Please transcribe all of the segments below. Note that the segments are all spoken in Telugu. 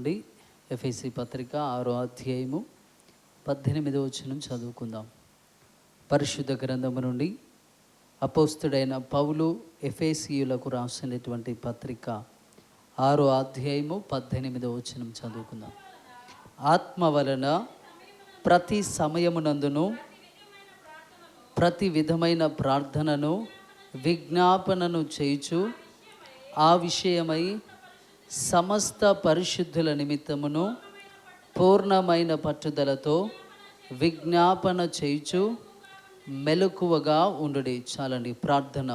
నుండి ఎఫెసీ పత్రిక 6వ అధ్యాయము 18వ వచనం చదువుకుందాం. పరిశుద్ధ గ్రంథము నుండి అపోస్తుడైన పౌలు ఎఫెసీయులకు రాసినటువంటి పత్రిక 6వ అధ్యాయము 18వ వచనం చదువుకుందాం. ఆత్మ వలన ప్రతి సమయమునందును ప్రతి విధమైన ప్రార్థనను విజ్ఞాపనను చేయుచు ఆ విషయమై సమస్త పరిశుద్ధుల నిమిత్తమును పూర్ణమైన పట్టుదలతో విజ్ఞాపన చేయుచు మెలకువగా ఉండుడి. చాలండి. ప్రార్థన.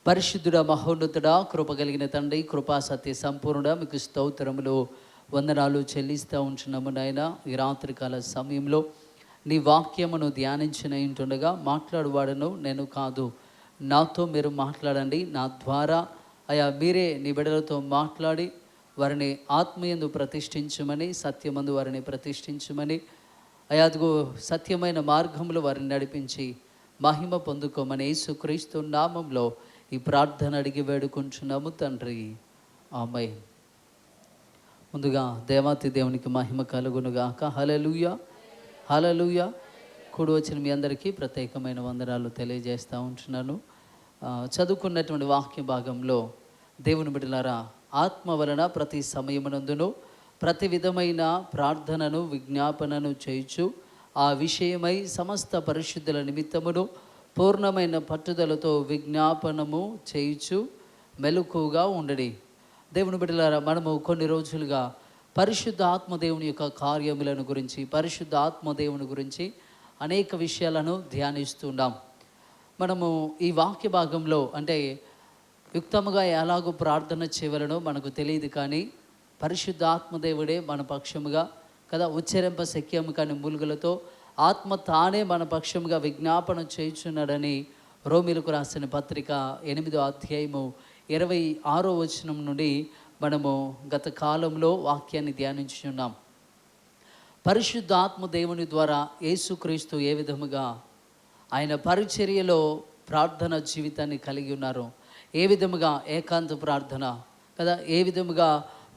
పరిశుద్ధుడ, మహోన్నతుడా, కృప కలిగిన తండ్రి, కృపా సత్య సంపూర్ణుడా, మీకు స్తోత్రములు వందనాలు చెల్లిస్తూ ఉంటున్నాము నాయన. ఈ రాత్రికాల సమయంలో నీ వాక్యమును ధ్యానించిన ఇంటుండగా మాట్లాడువాడను నేను కాదు, నాతో మీరు మాట్లాడండి. నా ద్వారా అయా మీరే నీ బిడ్డలతో మాట్లాడి వారిని ఆత్మయందు ప్రతిష్ఠించమని, సత్యమందు వారిని ప్రతిష్ఠించమని, అయాదుగో సత్యమైన మార్గంలో వారిని నడిపించి మహిమ పొందుకోమని యేసుక్రీస్తు నామంలో ఈ ప్రార్థన అడిగి వేడుకుంటున్నాము తండ్రి, ఆమేన్. ముందుగా దేవాతి దేవునికి మహిమ కలుగునుగాక. హల్లెలూయా, హల్లెలూయా. కూడి వచ్చిన మీ అందరికీ ప్రత్యేకమైన వందనాలు తెలియజేస్తూ ఉంటున్నాను. చదువుకున్నటువంటి వాక్య భాగంలో దేవుని బిడ్డలారా, ఆత్మ వలన ప్రతి సమయమునందును ప్రతి విధమైన ప్రార్థనను విజ్ఞాపనను చేయుచు ఆ విషయమై సమస్త పరిశుద్ధుల నిమిత్తమును పూర్ణమైన పట్టుదలతో విజ్ఞాపనము చేయుచు మెలకువగా ఉండడి. దేవుని బిడ్డలారా, మనము కొన్ని రోజులుగా పరిశుద్ధ ఆత్మదేవుని యొక్క కార్యములను గురించి, పరిశుద్ధ ఆత్మదేవుని గురించి అనేక విషయాలను ధ్యానిస్తున్నాం. మనము ఈ వాక్య భాగంలో అంటే యుక్తముగా ఎలాగో ప్రార్థన చేయవలనో మనకు తెలియదు, కానీ పరిశుద్ధ ఆత్మదేవుడే మన పక్షముగా కదా ఉచ్చరింప శక్యము కాని మూలుగులతో ఆత్మ తానే మన పక్షముగా విజ్ఞాపన చేయుచున్నాడని రోమీలకు రాసిన పత్రిక 8వ అధ్యాయము 26వ వచనం నుండి మనము గత కాలంలో వాక్యాన్ని ధ్యానించున్నాం. పరిశుద్ధ ఆత్మదేవుని ద్వారా యేసుక్రీస్తు ఏ విధముగా ఆయన పరిచర్యలో ప్రార్థన జీవితాన్ని కలిగి ఉన్నారు, ఏ విధముగా ఏకాంత ప్రార్థన కదా, ఏ విధముగా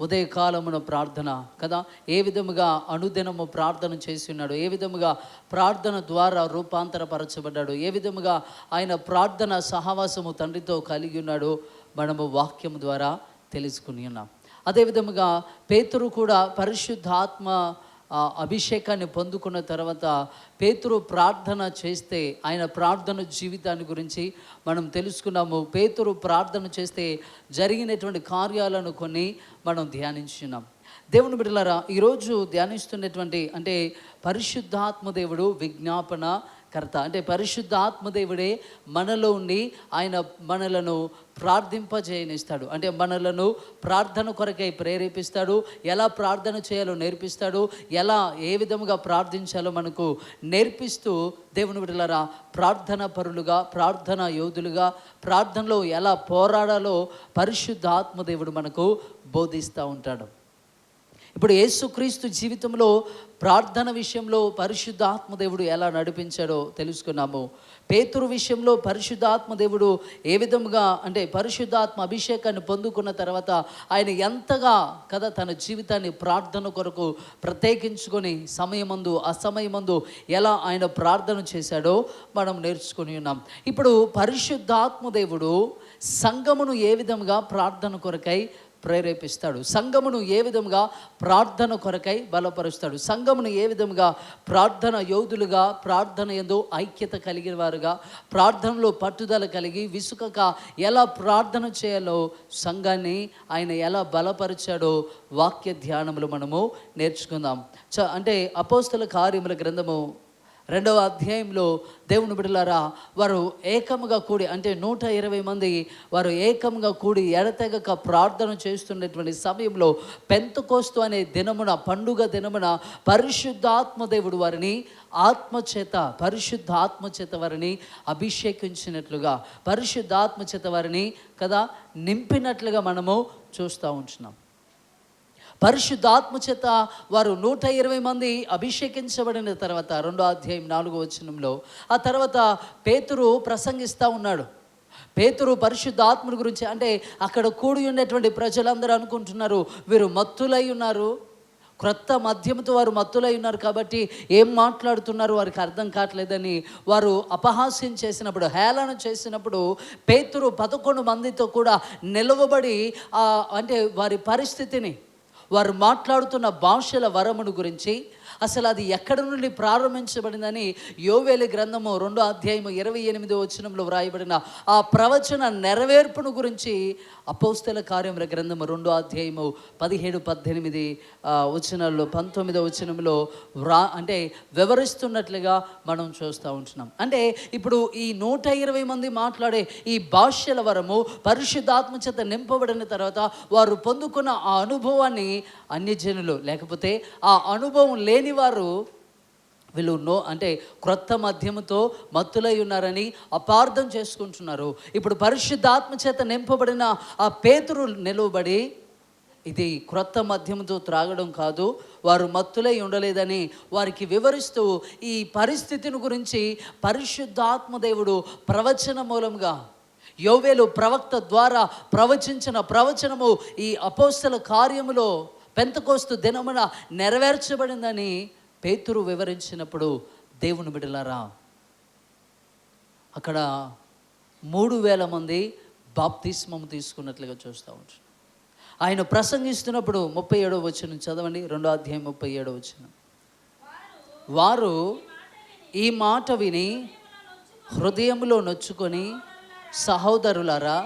ఉదయకాలమున ప్రార్థన కదా, ఏ విధముగా అనుదినము ప్రార్థన చేసి ఉన్నాడు, ఏ విధముగా ప్రార్థన ద్వారా రూపాంతరపరచబడ్డాడు, ఏ విధముగా ఆయన ప్రార్థన సహవాసము తండ్రితో కలిగి ఉన్నాడు, మనము వాక్యము ద్వారా తెలుసుకుని ఉన్నాం. అదేవిధముగా పేతురు కూడా పరిశుద్ధాత్మ అభిషేకాన్ని పొందుకున్న తర్వాత పేతురు ప్రార్థన చేస్తే ఆయన ప్రార్థన జీవితాన్ని గురించి మనం తెలుసుకున్నాము. పేతురు ప్రార్థన చేస్తే జరిగినటువంటి కార్యాలను కొన్ని మనం ధ్యానించున్నాం. దేవుని బిడ్డలారా, ఈరోజు ధ్యానిస్తున్నటువంటి అంటే పరిశుద్ధాత్మదేవుడు విజ్ఞాపన కర్త. అంటే పరిశుద్ధ ఆత్మదేవుడే మనలో ఉండి ఆయన మనలను ప్రార్థింపజేయనిస్తాడు. అంటే మనలను ప్రార్థన కొరకై ప్రేరేపిస్తాడు, ఎలా ప్రార్థన చేయాలో నేర్పిస్తాడు, ఎలా ఏ విధముగా ప్రార్థించాలో మనకు నేర్పిస్తూ దేవుని బిడ్డలారా ప్రార్థన పరులుగా, ప్రార్థన యోధులుగా, ప్రార్థనలో ఎలా పోరాడాలో పరిశుద్ధ ఆత్మదేవుడు మనకు బోధిస్తూ ఉంటాడు. ఇప్పుడు యేసుక్రీస్తు జీవితంలో ప్రార్థన విషయంలో పరిశుద్ధాత్మదేవుడు ఎలా నడిపించాడో తెలుసుకున్నాము. పేతురు విషయంలో పరిశుద్ధాత్మదేవుడు ఏ విధముగా అంటే పరిశుద్ధాత్మ అభిషేకాన్ని పొందుకున్న తర్వాత ఆయన ఎంతగా కదా తన జీవితాన్ని ప్రార్థన కొరకు ప్రత్యేకించుకొని సమయమందు అసమయమందు ఎలా ఆయన ప్రార్థన చేశాడో మనం నేర్చుకుని ఉన్నాం. ఇప్పుడు పరిశుద్ధాత్మదేవుడు సంఘమును ఏ విధంగా ప్రార్థన కొరకై ప్రేరేపిస్తాడు, సంఘమును ఏ విధంగా ప్రార్థన కొరకై బలపరుస్తాడు, సంఘమును ఏ విధంగా ప్రార్థన యోధులుగా, ప్రార్థన యందు ఐక్యత కలిగిన వారుగా, ప్రార్థనలో పట్టుదల కలిగి విసుకక ఎలా ప్రార్థన చేయాలో సంఘాన్ని ఆయన ఎలా బలపరిచాడో వాక్య ధ్యానములు మనము నేర్చుకుందాం. అంటే అపోస్తల కార్యముల గ్రంథము 2వ అధ్యాయంలో దేవుని బిడ్డలారా వారు ఏకముగా కూడి అంటే 120 మంది వారు ఏకముగా కూడి ఎడతెగక ప్రార్థన చేస్తున్నటువంటి సమయంలో పెంతెకోస్తు అనే దినమున, పండుగ దినమున పరిశుద్ధాత్మదేవుడు వారిని ఆత్మచేత పరిశుద్ధాత్మచేత వారిని అభిషేకించినట్లుగా, పరిశుద్ధాత్మచేత వారిని కదా నింపినట్లుగా మనము చూస్తూ ఉంటున్నాం. పరిశుద్ధాత్మ చేత వారు 120 మంది అభిషేకించబడిన తర్వాత 2వ అధ్యాయం 4వ వచనంలో ఆ తర్వాత పేతురు ప్రసంగిస్తూ ఉన్నాడు. పేతురు పరిశుద్ధాత్ముడి గురించి అంటే అక్కడ కూడి ఉన్నటువంటి ప్రజలందరూ అనుకుంటున్నారు వీరు మత్తులై ఉన్నారు, క్రొత్త మద్యముతో వారు మత్తులై ఉన్నారు కాబట్టి ఏం మాట్లాడుతున్నారు వారికి అర్థం కావట్లేదని వారు అపహాస్యం చేసినప్పుడు, హేళన చేసినప్పుడు పేతురు 11 మందితో కూడా నిలవబడి అంటే వారి పరిస్థితిని, వారు మాట్లాడుతున్న భాషల వరమును గురించి, అసలు అది ఎక్కడి నుండి ప్రారంభించబడిందని యోవేలు గ్రంథము 2వ అధ్యాయము 28వ వచనంలో వ్రాయబడిన ఆ ప్రవచన నెరవేర్పును గురించి అపోస్తల కార్యముల గ్రంథము 2వ అధ్యాయము 17-18 వచనాల్లో 19వ వచనంలో అంటే వివరిస్తున్నట్లుగా మనం చూస్తూ ఉంటున్నాం. అంటే ఇప్పుడు ఈ 120 మంది మాట్లాడే ఈ భాషల వరము పరిశుద్ధాత్మ చేత నింపబడిన తర్వాత వారు పొందుకున్న ఆ అనుభవాన్ని అన్యజనులు లేకపోతే ఆ అనుభవం లేని వారు వీళ్ళు అంటే క్రొత్త మద్యముతో మత్తులై ఉన్నారని అపార్థం చేసుకుంటున్నారు. ఇప్పుడు పరిశుద్ధాత్మ చేత నింపబడిన ఆ పేతురు నిలువబడి ఇది క్రొత్త మద్యముతో త్రాగడం కాదు, వారు మత్తులై ఉండలేదని వారికి వివరిస్తూ ఈ పరిస్థితిని గురించి పరిశుద్ధాత్మ దేవుడు ప్రవచన మూలంగా యోవేలు ప్రవక్త ద్వారా ప్రవచించిన ప్రవచనము ఈ అపోస్తల కార్యములో పెంతెకోస్తు దినమున నెరవేర్చబడిందని పేతురు వివరించినప్పుడు దేవుని బిడ్డలారా అక్కడ 3000 మంది బాప్తిస్మము తీసుకున్నట్లుగా చూస్తూ ఉంటారు. ఆయన ప్రసంగిస్తున్నప్పుడు 37వ వచనం చదవండి, 2వ అధ్యాయం 37వ వచనం. వారు ఈ మాట విని హృదయంలో నొచ్చుకొని, సహోదరులారా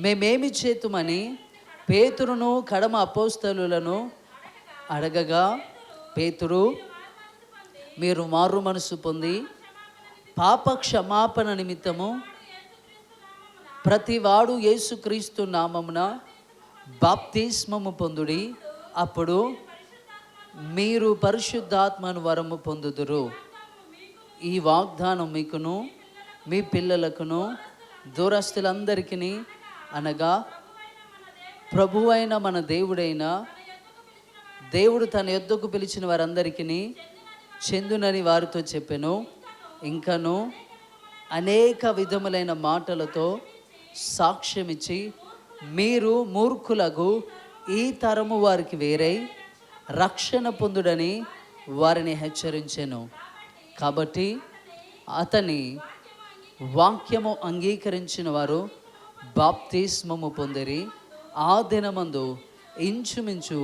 మేమేమి చేతుమని పేతురును కడమ అపోస్తలులను అడగగా, పేతురు మీరు మారు మనసు పొంది పాప క్షమాపణ నిమిత్తము ప్రతివాడు యేసుక్రీస్తు నామమున బాప్తిస్మము పొందుడి, అప్పుడు మీరు పరిశుద్ధాత్మను వరము పొందుదురు. ఈ వాగ్దానం మీకును మీ పిల్లలకును దూరస్తులందరికీ అనగా ప్రభువైన మన దేవుడు తన యొద్దకు పిలిచిన వారందరికీ చెందునని వారితో చెప్పెను. ఇంకను అనేక విధములైన మాటలతో సాక్ష్యమిచ్చి మీరు మూర్ఖులకు ఈ తరము వారికి వేరై రక్షణ పొందుడని వారిని హెచ్చరించెను. కాబట్టి అతని వాక్యము అంగీకరించిన వారు బాప్తిస్మము పొందిరి. ఆ దినమందు ఇంచుమించు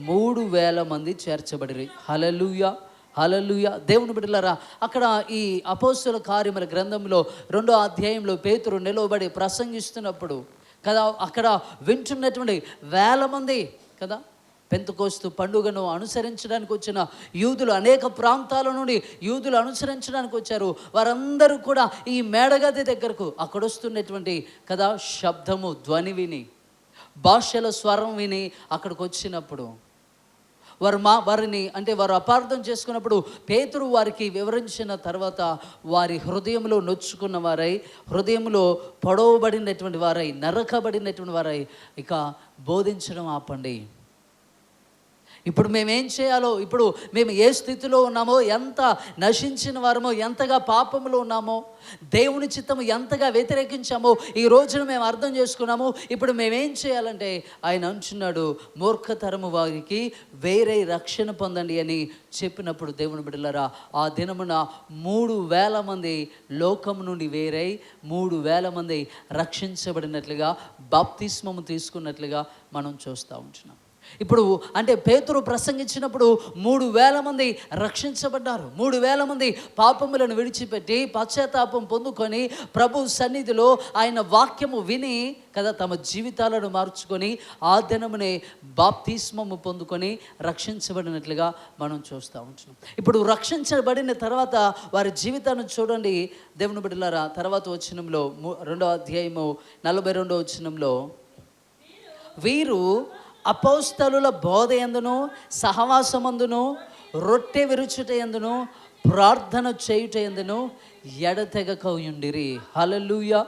3000 మంది చేర్చబడిరి. హల్లెలూయా, హల్లెలూయా. దేవుని బిడ్డలారా, అక్కడ ఈ అపోస్తల కార్యముల గ్రంథంలో 2వ అధ్యాయంలో పేతురు నిలవబడి ప్రసంగిస్తున్నప్పుడు కదా, అక్కడ వింటున్నటువంటి 1000 మంది కదా, పెంతెకోస్తు పండుగను అనుసరించడానికి వచ్చిన యూదులు, అనేక ప్రాంతాల నుండి యూదులు అనుసరించడానికి వచ్చారు. వారందరూ కూడా ఈ మేడగది దగ్గరకు అక్కడ వస్తున్నటువంటి కదా శబ్దము, ధ్వని విని, భాషల స్వరం విని అక్కడికి వచ్చినప్పుడు వారిని అంటే వారు అపార్థం చేసుకున్నప్పుడు పేతురు వారికి వివరించిన తర్వాత వారి హృదయంలో నొచ్చుకున్న వారై, హృదయంలో పొడవబడినటువంటి వారై, నరకబడినటువంటి వారై ఇక బోధించడం ఆపండి. ఇప్పుడు మేమేం చేయాలో, ఇప్పుడు మేము ఏ స్థితిలో ఉన్నామో, ఎంత నశించిన వారమో, ఎంతగా పాపంలో ఉన్నామో, దేవుని చిత్తము ఎంతగా వ్యతిరేకించామో ఈ రోజున మేము అర్థం చేసుకున్నాము. ఇప్పుడు మేమేం చేయాలంటే ఆయన అంటున్నాడు, మూర్ఖతరము వారికి వేరే రక్షణ పొందండి అని చెప్పినప్పుడు దేవుని బిడ్డలారా, ఆ దినమున 3000 మంది లోకం నుండి వేరై 3000 మంది రక్షించబడినట్లుగా, బాప్తిస్మము తీసుకున్నట్లుగా మనం చూస్తూ ఉంటున్నాం. ఇప్పుడు అంటే పేతురు ప్రసంగించినప్పుడు 3000 మంది రక్షించబడ్డారు. 3000 మంది పాపములను విడిచిపెట్టి పశ్చాత్తాపం పొందుకొని ప్రభు సన్నిధిలో ఆయన వాక్యము విని కదా తమ జీవితాలను మార్చుకొని ఆ దినమునే బాప్తిస్మము పొందుకొని రక్షించబడినట్లుగా మనం చూస్తూ ఉంటున్నాం. ఇప్పుడు రక్షించబడిన తర్వాత వారి జీవితాన్ని చూడండి దేవుని బిడ్డలారా. తర్వాత వచనంలో 2వ అధ్యాయము 42వ వచనంలో, వీరు అపోస్తలుల బోధ యందును సహవాసమందును రొట్టె విరుచుట యందును ప్రార్థన చేయుట యందును ఎడతెగక ఉండిరి. హల్లెలూయా.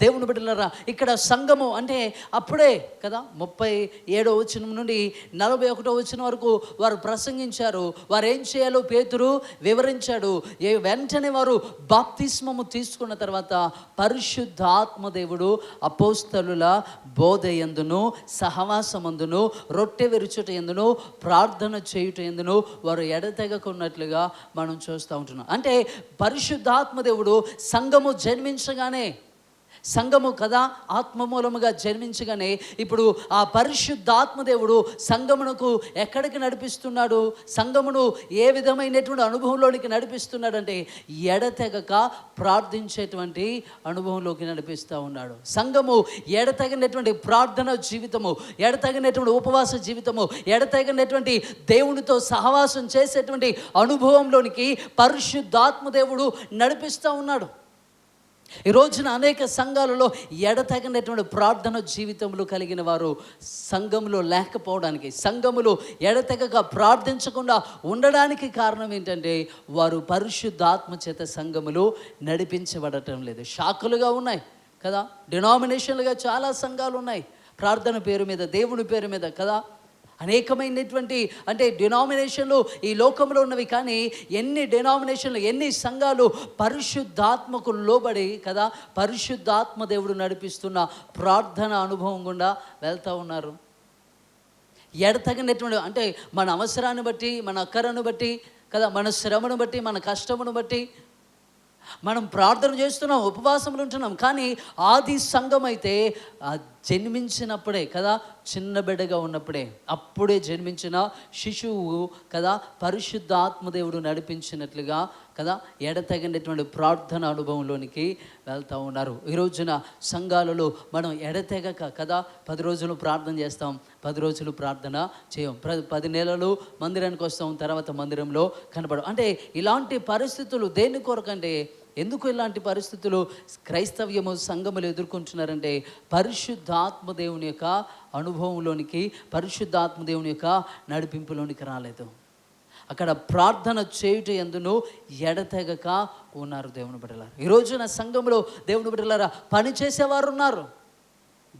దేవుని బిడ్డలారా, ఇక్కడ సంఘము అంటే అప్పుడే కదా 37వ వచనం నుండి 41వ వచనం వరకు వారు ప్రసంగించారు. వారు ఏం చేయాలో పేతురు వివరించాడు. వెంటనే వారు బాప్తిస్మము తీసుకున్న తర్వాత పరిశుద్ధాత్మ దేవుడు అపోస్తలుల బోధ యందును, సహవాసమందును, రొట్టె విరుచుట యందును, ప్రార్థన చేయుట యందును వారు ఎడతెగకున్నట్లుగా మనం చూస్తూ ఉంటున్నాం. అంటే పరిశుద్ధాత్మ దేవుడు సంఘము జన్మించగానే, సంఘము కదా ఆత్మ మూలముగా జన్మించగానే ఇప్పుడు ఆ పరిశుద్ధాత్మ దేవుడు సంఘమునకు ఎక్కడికి నడిపిస్తున్నాడు, సంఘమును ఏ విధమైనటువంటి అనుభవంలోనికి నడిపిస్తున్నాడంటే ఎడతెగక ప్రార్థించేటువంటి అనుభవంలోకి నడిపిస్తూ ఉన్నాడు. సంఘము ఎడతెగనటువంటి ప్రార్థన జీవితము, ఎడతెగనటువంటి ఉపవాస జీవితము, ఎడతెగనటువంటి దేవునితో సహవాసం చేసేటువంటి అనుభవంలోనికి పరిశుద్ధాత్మ దేవుడు నడిపిస్తూ ఉన్నాడు. ఈ రోజున అనేక సంఘాలలో ఎడతెగనటువంటి ప్రార్థన జీవితంలో కలిగిన వారు సంఘంలో లేకపోవడానికి, సంఘములో ఎడతెగక ప్రార్థించకుండా ఉండడానికి కారణం ఏంటంటే వారు పరిశుద్ధాత్మ చేత సంఘములు నడిపించబడటం లేదు. శాఖలుగా ఉన్నాయి కదా, డినామినేషన్లుగా చాలా సంఘాలు ఉన్నాయి. ప్రార్థన పేరు మీద, దేవుని పేరు మీద కదా, అనేకమైనటువంటి అంటే డినామినేషన్లు ఈ లోకంలో ఉన్నవి. కానీ ఎన్ని డినామినేషన్లు, ఎన్ని సంఘాలు పరిశుద్ధాత్మకు లోబడి కదా పరిశుద్ధాత్మ దేవుడు నడిపిస్తున్న ప్రార్థన అనుభవం గుండా వెళ్తూ ఉన్నారు. ఎడతగినటువంటి అంటే మన అవసరాన్ని బట్టి, మన అక్కరను బట్టి కదా, మన శ్రమను బట్టి, మన కష్టమును బట్టి మనం ప్రార్థన చేస్తున్నాం, ఉపవాసములు ఉంటున్నాం. కానీ ఆది సంఘం అయితే జన్మించినప్పుడే కదా, చిన్న బిడ్డగా ఉన్నప్పుడే, అప్పుడే జన్మించిన శిశువు కదా పరిశుద్ధాత్మదేవుడు నడిపించినట్లుగా కదా ఎడతెగనటువంటి ప్రార్థన అనుభవంలోనికి వెళ్తూ ఉన్నారు. ఈ రోజున సంఘాలలో మనం ఎడతెగక కదా 10 రోజులు ప్రార్థన చేస్తాం, 10 రోజులు ప్రార్థన చేయం, 10 నెలలు మందిరానికి వస్తాం, తర్వాత మందిరంలో కనపడం. అంటే ఇలాంటి పరిస్థితులు దేని కొరకంటే, ఎందుకు ఇలాంటి పరిస్థితులు క్రైస్తవ్యము సంఘములు ఎదుర్కొంటున్నారంటే పరిశుద్ధాత్మ దేవుని యొక్క అనుభవంలోనికి, పరిశుద్ధాత్మ దేవుని యొక్క నడిపింపులోనికి రాలేదు. అక్కడ ప్రార్థన చేయుట యందును ఎడతెగక ఉన్నారు. దేవుని బిడ్డలారా, ఈ రోజున సంఘంలో దేవుని బిడ్డలారా పని చేసేవారు ఉన్నారు.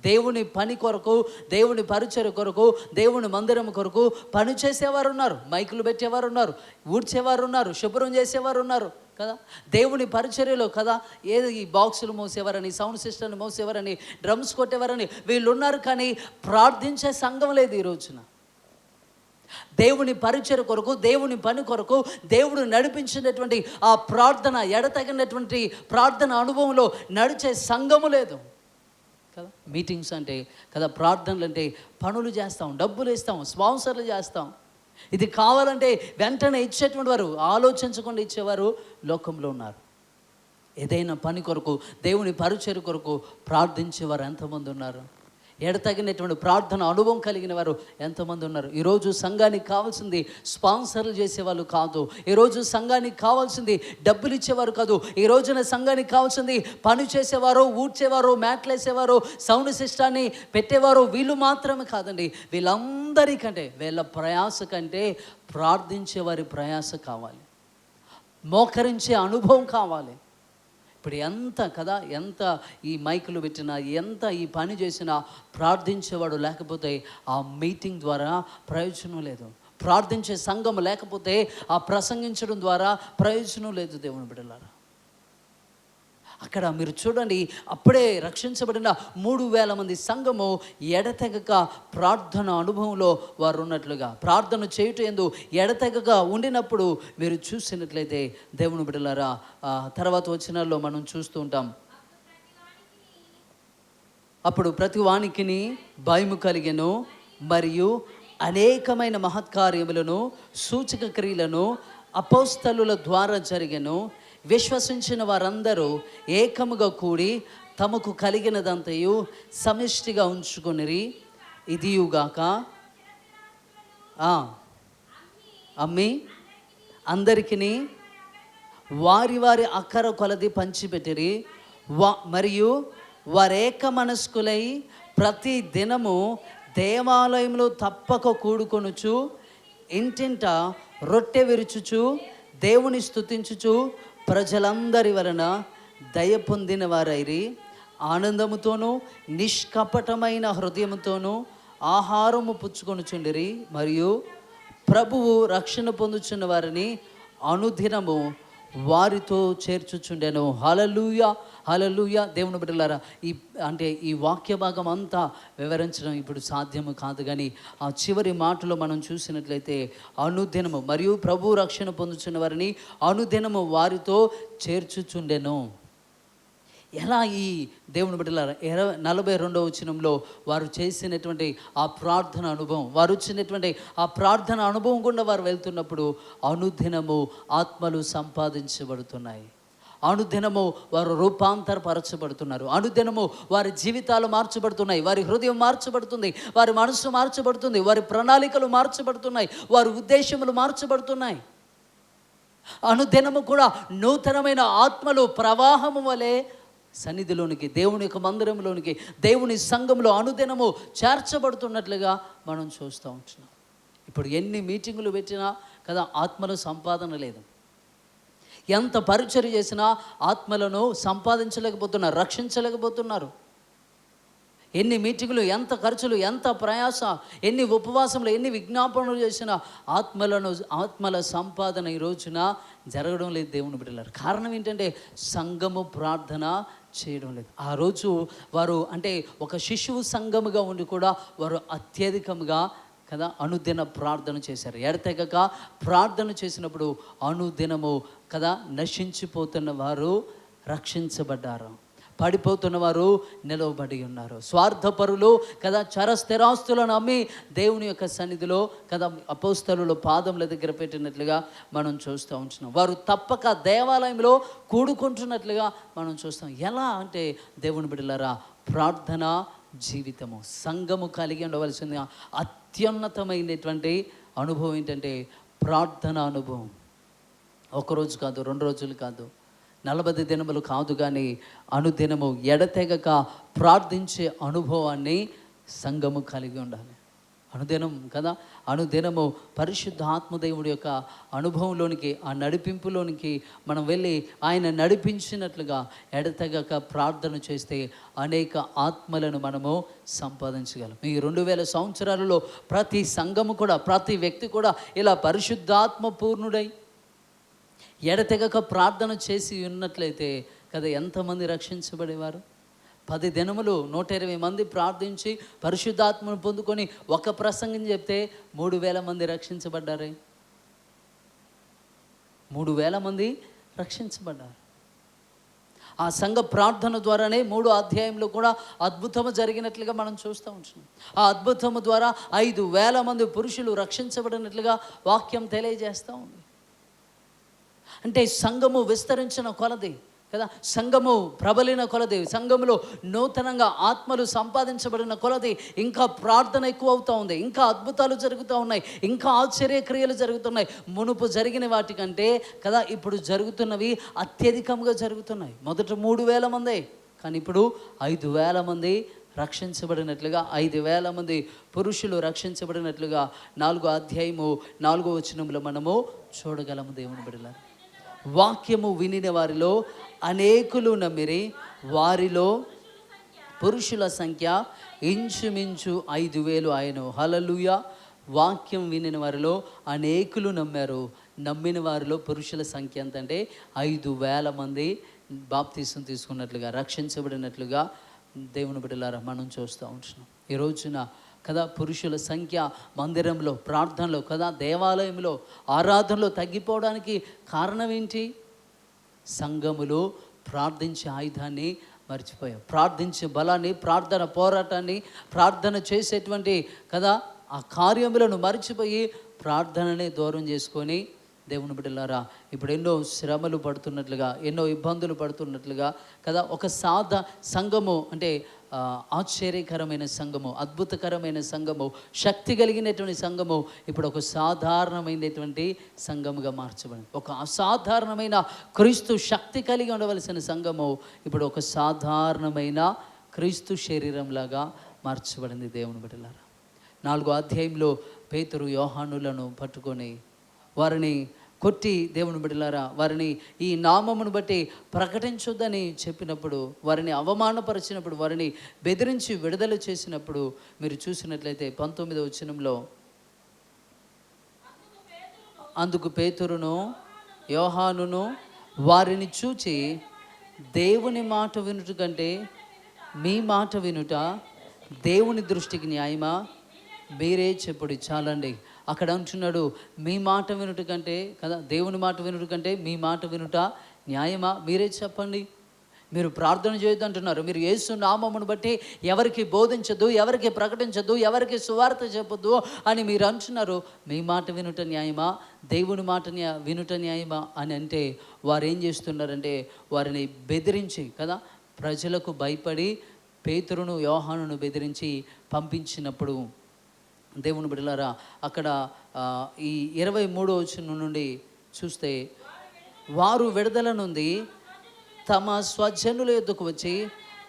దేవుని పని కొరకు, దేవుని పరిచర్య కొరకు, దేవుని మందిరం కొరకు పని చేసేవారు ఉన్నారు. మైకులు పెట్టేవారు ఉన్నారు, ఊడ్చేవారు ఉన్నారు, శుభ్రం చేసేవారు ఉన్నారు కదా. దేవుని పరిచర్యలో కదా ఏదో ఈ బాక్సులు మోసేవారని, సౌండ్ సిస్టమ్ని మోసేవారని, డ్రమ్స్ కొట్టేవారని వీళ్ళు ఉన్నారు. కానీ ప్రార్థించే సంఘం లేదు ఈ రోజున. దేవుని పరిచర్య కొరకు, దేవుని పని కొరకు దేవుడు నడిపించినటువంటి ఆ ప్రార్థన, ఎడతెగనటువంటి ప్రార్థన అనుభవంలో నడిచే సంఘము లేదు కదా. మీటింగ్స్ అంటే కదా, ప్రార్థనలు అంటే పనులు చేస్తాం, డబ్బులు ఇస్తాం, స్పాన్సర్లు చేస్తాం. ఇది కావాలంటే వెంటనే ఇచ్చేటువంటి వారు, ఆలోచించకుండా ఇచ్చేవారు లోకంలో ఉన్నారు. ఏదైనా పని కొరకు, దేవుని పరిచర్య కొరకు ప్రార్థించేవారు ఎంతమంది ఉన్నారు? ఎడతగినటువంటి ప్రార్థన అనుభవం కలిగిన వారు ఎంతమంది ఉన్నారు? ఈరోజు సంఘానికి కావాల్సింది స్పాన్సర్లు చేసేవాళ్ళు కాదు. ఈరోజు సంఘానికి కావాల్సింది డబ్బులు ఇచ్చేవారు కాదు. ఈ రోజున సంఘానికి కావాల్సింది పని చేసేవారు, ఊడ్చేవారు, మ్యాట్లు వేసేవారు, సౌండ్ సిస్టాన్ని పెట్టేవారు, వీళ్ళు మాత్రమే కాదండి. వీళ్ళందరికంటే, వీళ్ళ ప్రయాస కంటే ప్రార్థించేవారి ప్రయాస కావాలి, మోకరించే అనుభవం కావాలి. ఇప్పుడు ఎంత కదా, ఎంత ఈ మైకులు పెట్టినా, ఎంత ఈ పని చేసినా ప్రార్థించేవాడు లేకపోతే ఆ మీటింగ్ ద్వారా ప్రయోజనం లేదు. ప్రార్థించే సంఘం లేకపోతే ఆ ప్రసంగించడం ద్వారా ప్రయోజనం లేదు. దేవుని బిడ్డలారా, అక్కడ మీరు చూడండి, అప్పుడే రక్షించబడిన 3000 మంది సంఘము ఎడతెగక ప్రార్థన అనుభవంలో వారు ఉన్నట్లుగా, ప్రార్థన చేయుట యందు ఎడతెగక ఉండినప్పుడు మీరు చూసినట్లయితే దేవుని బిడ్డలారా, తర్వాత వచనాల్లో మనం చూస్తూ ఉంటాం. అప్పుడు ప్రతి వానికిని భయము కలిగెను, మరియు అనేకమైన మహత్కార్యములను, సూచక క్రియలను అపోస్తలుల ద్వారా జరిగెను. విశ్వసించిన వారందరూ ఏకముగా కూడి తమకు కలిగినదంతయు సమిష్టిగా ఉంచుకొనిరి. ఇదియుగాక అమ్మి అందరికిని వారి వారి అక్కర కొలది పంచిపెట్టిరి. మరియు వారేక మనస్కులై ప్రతి దినము దేవాలయంలో తప్పక కూడుకొనుచు, ఇంటింట రొట్టె విరుచుచు, దేవుని స్తుతించుచు ప్రజలందరి వలన దయ పొందిన వారైరి. ఆనందముతోనూ నిష్కపటమైన హృదయముతోనూ ఆహారము పుచ్చుకొనుచుండిరి, మరియు ప్రభువు రక్షణ పొందుచున్న వారిని అనుదినము వారితో చేర్చుచుండెను. హల్లెలూయా, హల్లెలూయా. దేవుని బిడ్డలారా, ఈ వాక్య భాగం అంతా వివరించడం ఇప్పుడు సాధ్యము కాదు, కానీ ఆ చివరి మాటలో మనం చూసినట్లయితే అనుదినము మరియు ప్రభు రక్షణ పొందుచున్న వారిని అనుదినము వారితో చేర్చుచుండెను. ఎలా ఈ దేవుని బిడ్డలారా 42వ వచనంలో వారు చేసినటువంటి ఆ ప్రార్థన అనుభవం, వారు వచ్చినటువంటి ఆ ప్రార్థన అనుభవం గుండా వారు వెళ్తున్నప్పుడు అనుదినము ఆత్మలు సంపాదించబడుతున్నాయి, అనుదినము వారు రూపాంతరపరచబడుతున్నారు, అనుదినము వారి జీవితాలు మార్చబడుతున్నాయి, వారి హృదయం మార్చబడుతుంది, వారి మనసు మార్చబడుతుంది, వారి ప్రణాళికలు మార్చబడుతున్నాయి, వారి ఉద్దేశములు మార్చబడుతున్నాయి. అనుదినము కూడా నూతనమైన ఆత్మలు ప్రవాహము వలె సన్నిధిలోనికి, దేవుని యొక్క మందిరంలోనికి, దేవుని సంఘంలో అనుదినము చేర్చబడుతున్నట్లుగా మనం చూస్తూ ఉంటున్నాం. ఇప్పుడు ఎన్ని మీటింగులు పెట్టినా కదా ఆత్మల సంపాదన లేదు. ఎంత పరిచర్య చేసినా ఆత్మలను సంపాదించలేకపోతున్నారు, రక్షించలేకపోతున్నారు. ఎన్ని మీటింగులు, ఎంత ఖర్చులు, ఎంత ప్రయాస, ఎన్ని ఉపవాసములు, ఎన్ని విజ్ఞాపనలు చేసినా ఆత్మల సంపాదన ఈ రోజున జరగడం లేదు దేవుని బిడ్డలారు. కారణం ఏంటంటే సంఘము ప్రార్థన చేయడం లేదు. ఆ రోజు వారు ఒక శిశువు సంఘముగా ఉండి కూడా వారు అత్యధికంగా కదా అనుదిన ప్రార్థన చేశారు. ఎడతెగక ప్రార్థన చేసినప్పుడు అనుదినము కదా నశించిపోతున్న వారు రక్షించబడ్డారు, పడిపోతున్న వారు నిలవబడి ఉన్నారు. స్వార్థపరులు కదా చరస్థిరాస్తులను అమ్మి దేవుని యొక్క సన్నిధిలో కదా అపోస్తలుల పాదముల దగ్గర పెట్టినట్లుగా మనం చూస్తూ ఉంటున్నాం. వారు తప్పక దేవాలయంలో కూడుకుంటున్నట్లుగా మనం చూస్తాం. ఎలా అంటే దేవుని బిడ్డలారా, ప్రార్థన జీవితము, సంఘము కలిగి ఉండవలసిన అత్యున్నతమైనటువంటి అనుభవం ఏంటంటే ప్రార్థన అనుభవం. ఒకరోజు కాదు, 2 రోజులు కాదు, 40 దినములు కాదు, కానీ అనుదినము ఎడతెగక ప్రార్థించే అనుభవాన్ని సంఘము కలిగి ఉండాలి. అనుదినం కదా, అనుదినము పరిశుద్ధ ఆత్మదేవుడి యొక్క అనుభవంలోనికి, ఆ నడిపింపులోనికి మనం వెళ్ళి ఆయన నడిపించినట్లుగా ఎడతెగక ప్రార్థన చేస్తే అనేక ఆత్మలను మనము సంపాదించగలం. ఈ 2000 సంవత్సరాలలో ప్రతి సంఘము కూడా, ప్రతి వ్యక్తి కూడా ఇలా పరిశుద్ధాత్మ పూర్ణుడై ఎడతెగక ప్రార్థన చేసి ఉన్నట్లయితే కదా ఎంతమంది రక్షించబడేవారు. 10 దినములు 120 మంది ప్రార్థించి పరిశుద్ధాత్మను పొందుకొని ఒక ప్రసంగం చెప్తే 3000 మంది రక్షించబడ్డారే. 3000 మంది రక్షించబడ్డారు. ఆ సంఘ ప్రార్థన ద్వారానే 3వ అధ్యాయంలో కూడా అద్భుతము జరిగినట్లుగా మనం చూస్తూ ఉంటున్నాం. ఆ అద్భుతము ద్వారా 5000 మంది పురుషులు రక్షించబడినట్లుగా వాక్యం తెలియజేస్తూ ఉంది. అంటే సంఘము విస్తరించిన కొలది కదా, సంఘము ప్రబలిన కొలది, సంఘములో నూతనంగా ఆత్మలు సంపాదించబడిన కొలది ఇంకా ప్రార్థన ఎక్కువ అవుతూ ఉంది, ఇంకా అద్భుతాలు జరుగుతూ ఉన్నాయి, ఇంకా ఆశ్చర్యక్రియలు జరుగుతున్నాయి. మునుపు జరిగిన వాటికంటే కదా ఇప్పుడు జరుగుతున్నవి అత్యధికంగా జరుగుతున్నాయి. మొదట 3000 మంది, కానీ ఇప్పుడు 5000 మంది రక్షించబడినట్లుగా, 5000 మంది పురుషులు రక్షించబడినట్లుగా 4వ అధ్యాయము 4వ వచనంలో మనము చూడగలము. దేవుని బిడ్డలారా, వాక్యము వినిన వారిలో అనేకులు నమ్మిరి, వారిలో పురుషుల సంఖ్య ఇంచుమించు 5000 ఆయను. హల్లెలూయా. వాక్యం వినిన వారిలో అనేకులు నమ్మారు, నమ్మిన వారిలో పురుషుల సంఖ్య ఎంత అంటే 5000 మంది బాప్తీసం తీసుకున్నట్లుగా, రక్షించబడినట్లుగా దేవుని బిడ్డలారా మనం చూస్తూ ఉంటున్నాం. ఈ రోజున కదా పురుషుల సంఖ్య మందిరంలో, ప్రార్థనలో కదా, దేవాలయంలో, ఆరాధనలో తగ్గిపోవడానికి కారణం ఏంటి? సంఘములో ప్రార్థించే ఆయుధాన్ని మర్చిపోయాం, ప్రార్థించే బలాన్ని, ప్రార్థన పోరాటాన్ని, ప్రార్థన చేసేటువంటి కదా ఆ కార్యములను మర్చిపోయి ప్రార్థననే దూరం చేసుకొని దేవుని బిడ్డలారా ఇప్పుడు ఎన్నో శ్రమలు పడుతున్నట్లుగా, ఎన్నో ఇబ్బందులు పడుతున్నట్లుగా కదా ఒక సంఘము అంటే ఆశ్చర్యకరమైన సంఘము, అద్భుతకరమైన సంఘము, శక్తి కలిగినటువంటి సంఘము ఇప్పుడు ఒక సాధారణమైనటువంటి సంఘముగా మార్చబడింది. ఒక అసాధారణమైన క్రీస్తు శక్తి కలిగి ఉండవలసిన సంఘము ఇప్పుడు ఒక సాధారణమైన క్రీస్తు శరీరంలాగా మార్చబడింది. దేవుని బిడ్డలారా, 4వ అధ్యాయంలో పేతురు యోహానులను పట్టుకొని వారిని కొట్టి దేవుని బిడ్డలారా వారిని ఈ నామమును బట్టి ప్రకటించొద్దని చెప్పినప్పుడు, వారిని అవమానపరిచినప్పుడు, వారిని బెదిరించి విడుదల చేసినప్పుడు మీరు చూసినట్లయితే 19వ వచనంలో, అందుకు పేతురును యోహానును వారిని చూచి, దేవుని మాట వినుట కంటే మీ మాట వినుట దేవుని దృష్టికి న్యాయమా, మీరే చెప్పుడు. చాలండి. అక్కడ అంటున్నాడు, మీ మాట వినుట కంటే కదా, దేవుని మాట వినుట కంటే మీ మాట వినుట న్యాయమా, మీరే చెప్పండి. మీరు ప్రార్థన చేయొద్దు అంటున్నారు. మీరు యేసు నామమును బట్టి ఎవరికి బోధించద్దు, ఎవరికి ప్రకటించద్దు, ఎవరికి సువార్త చెప్పొద్దు అని మీరు అంటున్నారు. మీ మాట వినుట న్యాయమా, దేవుని మాట వినుట న్యాయమా అని అంటే వారు ఏం చేస్తున్నారంటే వారిని బెదిరించి కదా, ప్రజలకు భయపడి పేతురును యోహానును బెదిరించి పంపించినప్పుడు దేవుని బిడ్డలారా అక్కడ ఈ 23వ వచనం నుండి చూస్తే, వారు విడుదల నుండి తమ స్వజనుల యొద్దకు వచ్చి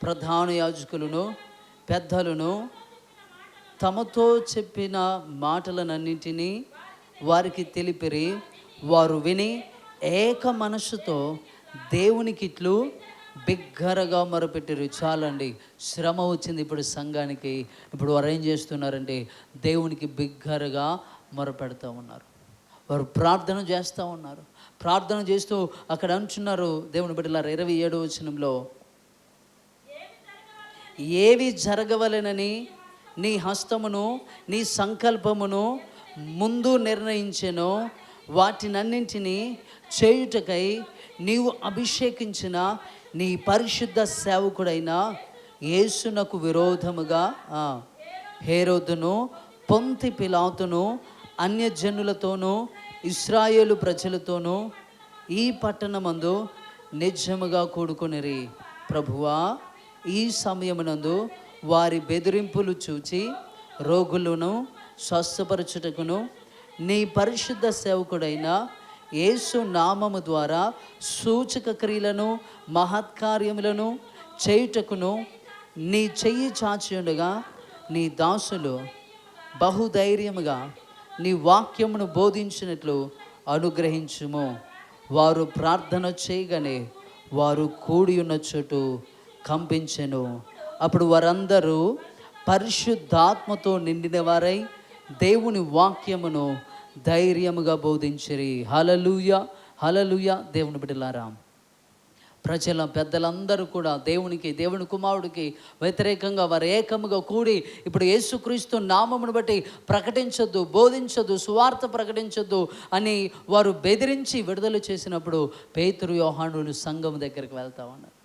ప్రధాన యాజకులను పెద్దలను తమతో చెప్పిన మాటలనన్నింటినీ వారికి తెలిపిరి. వారు విని ఏక మనస్సుతో దేవునికిట్లు బిగ్గరగా మొరపెట్టారు. చాలండి, శ్రమ వచ్చింది ఇప్పుడు సంఘానికి. ఇప్పుడు వారు ఏం చేస్తున్నారంటే దేవునికి బిగ్గరగా మొరపెడతా ఉన్నారు. వారు ప్రార్థన చేస్తూ ఉన్నారు. ప్రార్థన చేస్తూ అక్కడ అంటున్నారు దేవుని బిడ్డలారా 27వ వచనంలో, ఏవి జరగవలెనని నీ హస్తమును నీ సంకల్పమును ముందు నిర్ణయించెనో వాటినన్నింటినీ చేయుటకై నీవు అభిషేకించిన నీ పరిశుద్ధ సేవకుడైన యేసునకు విరోధముగా హేరోదును పొంతి పిలాతును అన్యజనులతోనూ ఇశ్రాయేలు ప్రజలతోనూ ఈ పట్టణమందు నిజముగా కూడుకొనిరి. ప్రభువా, ఈ సమయమునందు వారి బెదిరింపులు చూచి రోగులను స్వస్థపరచుటకును నీ పరిశుద్ధ సేవకుడైన యేసు నామము ద్వారా సూచక క్రియలను మహత్కార్యములను చేయుటకును నీ చెయ్యి చాచి ఉండగా నీ దాసులు బహుధైర్యముగా నీ వాక్యమును బోధించినట్లు అనుగ్రహించుము. వారు ప్రార్థన చేయగానే వారు కూడి ఉన్న చోటు కంపించెను. అప్పుడు వారందరూ పరిశుద్ధాత్మతో నిండిన వారై దేవుని వాక్యమును ధైర్యముగా బోధించిరి. హల్లెలూయా, హల్లెలూయా. దేవుని బిడ్డలారా, ప్రజల పెద్దలందరూ కూడా దేవుని కుమారుడికి వ్యతిరేకంగా వారు ఏకముగా కూడి ఇప్పుడు యేసుక్రీస్తు నామమును బట్టి ప్రకటించొద్దు, బోధించొద్దు, సువార్త ప్రకటించొద్దు అని వారు బెదిరించి విడుదల చేసినప్పుడు పేతురు యోహానులు సంఘం దగ్గరికి వెళ్తా ఉన్నారు.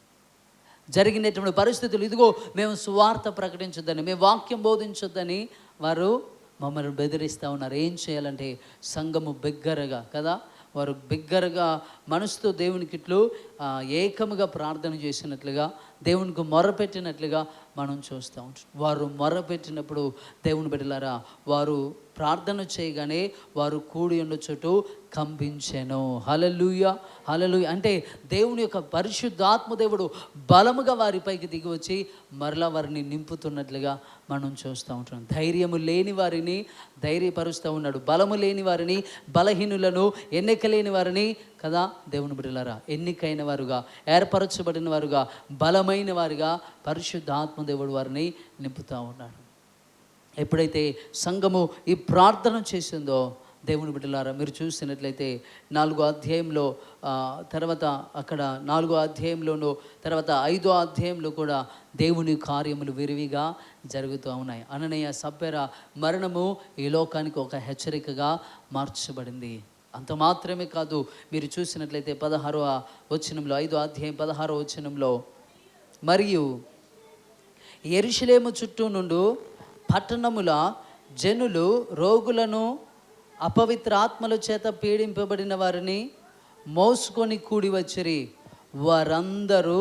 జరిగినటువంటి పరిస్థితులు, ఇదిగో మేము సువార్త ప్రకటించొద్దని, మేము వాక్యం బోధించొద్దని వారు మమ్మల్ని బెదిరిస్తూ ఉన్నారు. ఏం చేయాలంటే సంఘము బిగ్గరగా కదా, వారు బిగ్గరగా మనసుతో దేవునికి ఇట్లు ఏకముగా ప్రార్థన చేసినట్లుగా, దేవునికి మొరపెట్టినట్లుగా మనం చూస్తూ ఉంటాం. వారు మొరపెట్టినప్పుడు దేవుని బిడ్డలారా, వారు ప్రార్థన చేయగానే వారు కూడి ఉన్న చోటు కంపించెను. హల్లెలూయా, హల్లెలూయా. అంటే దేవుని యొక్క పరిశుద్ధాత్మ దేవుడు బలముగా వారిపైకి దిగి వచ్చి మరలా వారిని నింపుతున్నట్లుగా మనం చూస్తూ ఉంటాం. ధైర్యము లేని వారిని ధైర్యపరుస్తూ ఉన్నాడు, బలము లేని వారిని, బలహీనులను, ఎన్నిక లేని వారిని కదా దేవుని బిడ్డలారా ఎన్నికైన వారుగా, ఏర్పరచబడిన వారుగా, బలమైన వారుగా పరిశుద్ధాత్మ దేవుడు వారిని నింపుతూ ఉన్నాడు. ఎప్పుడైతే సంఘము ఈ ప్రార్థన చేసిందో దేవుని బిడ్డలారా, మీరు చూసినట్లయితే 4వ అధ్యాయంలో తర్వాత అక్కడ 4వ అధ్యాయంలోనూ తర్వాత 5వ అధ్యాయంలో కూడా దేవుని కార్యములు విరివిగా జరుగుతూ ఉన్నాయి. అననీయ సప్ఫెర మరణము ఈ లోకానికి ఒక హెచ్చరికగా మార్చబడింది. అంత మాత్రమే కాదు, మీరు చూసినట్లయితే 16వ వచనంలో 5వ అధ్యాయం 16వ వచనంలో, మరియు యెరూషలేము చుట్టూ నుండి పట్టణముల జనులు రోగులను అపవిత్రాత్మల చేత పీడింపబడిన వారిని మోసుకొని కూడి వచ్చిరి, వారందరూ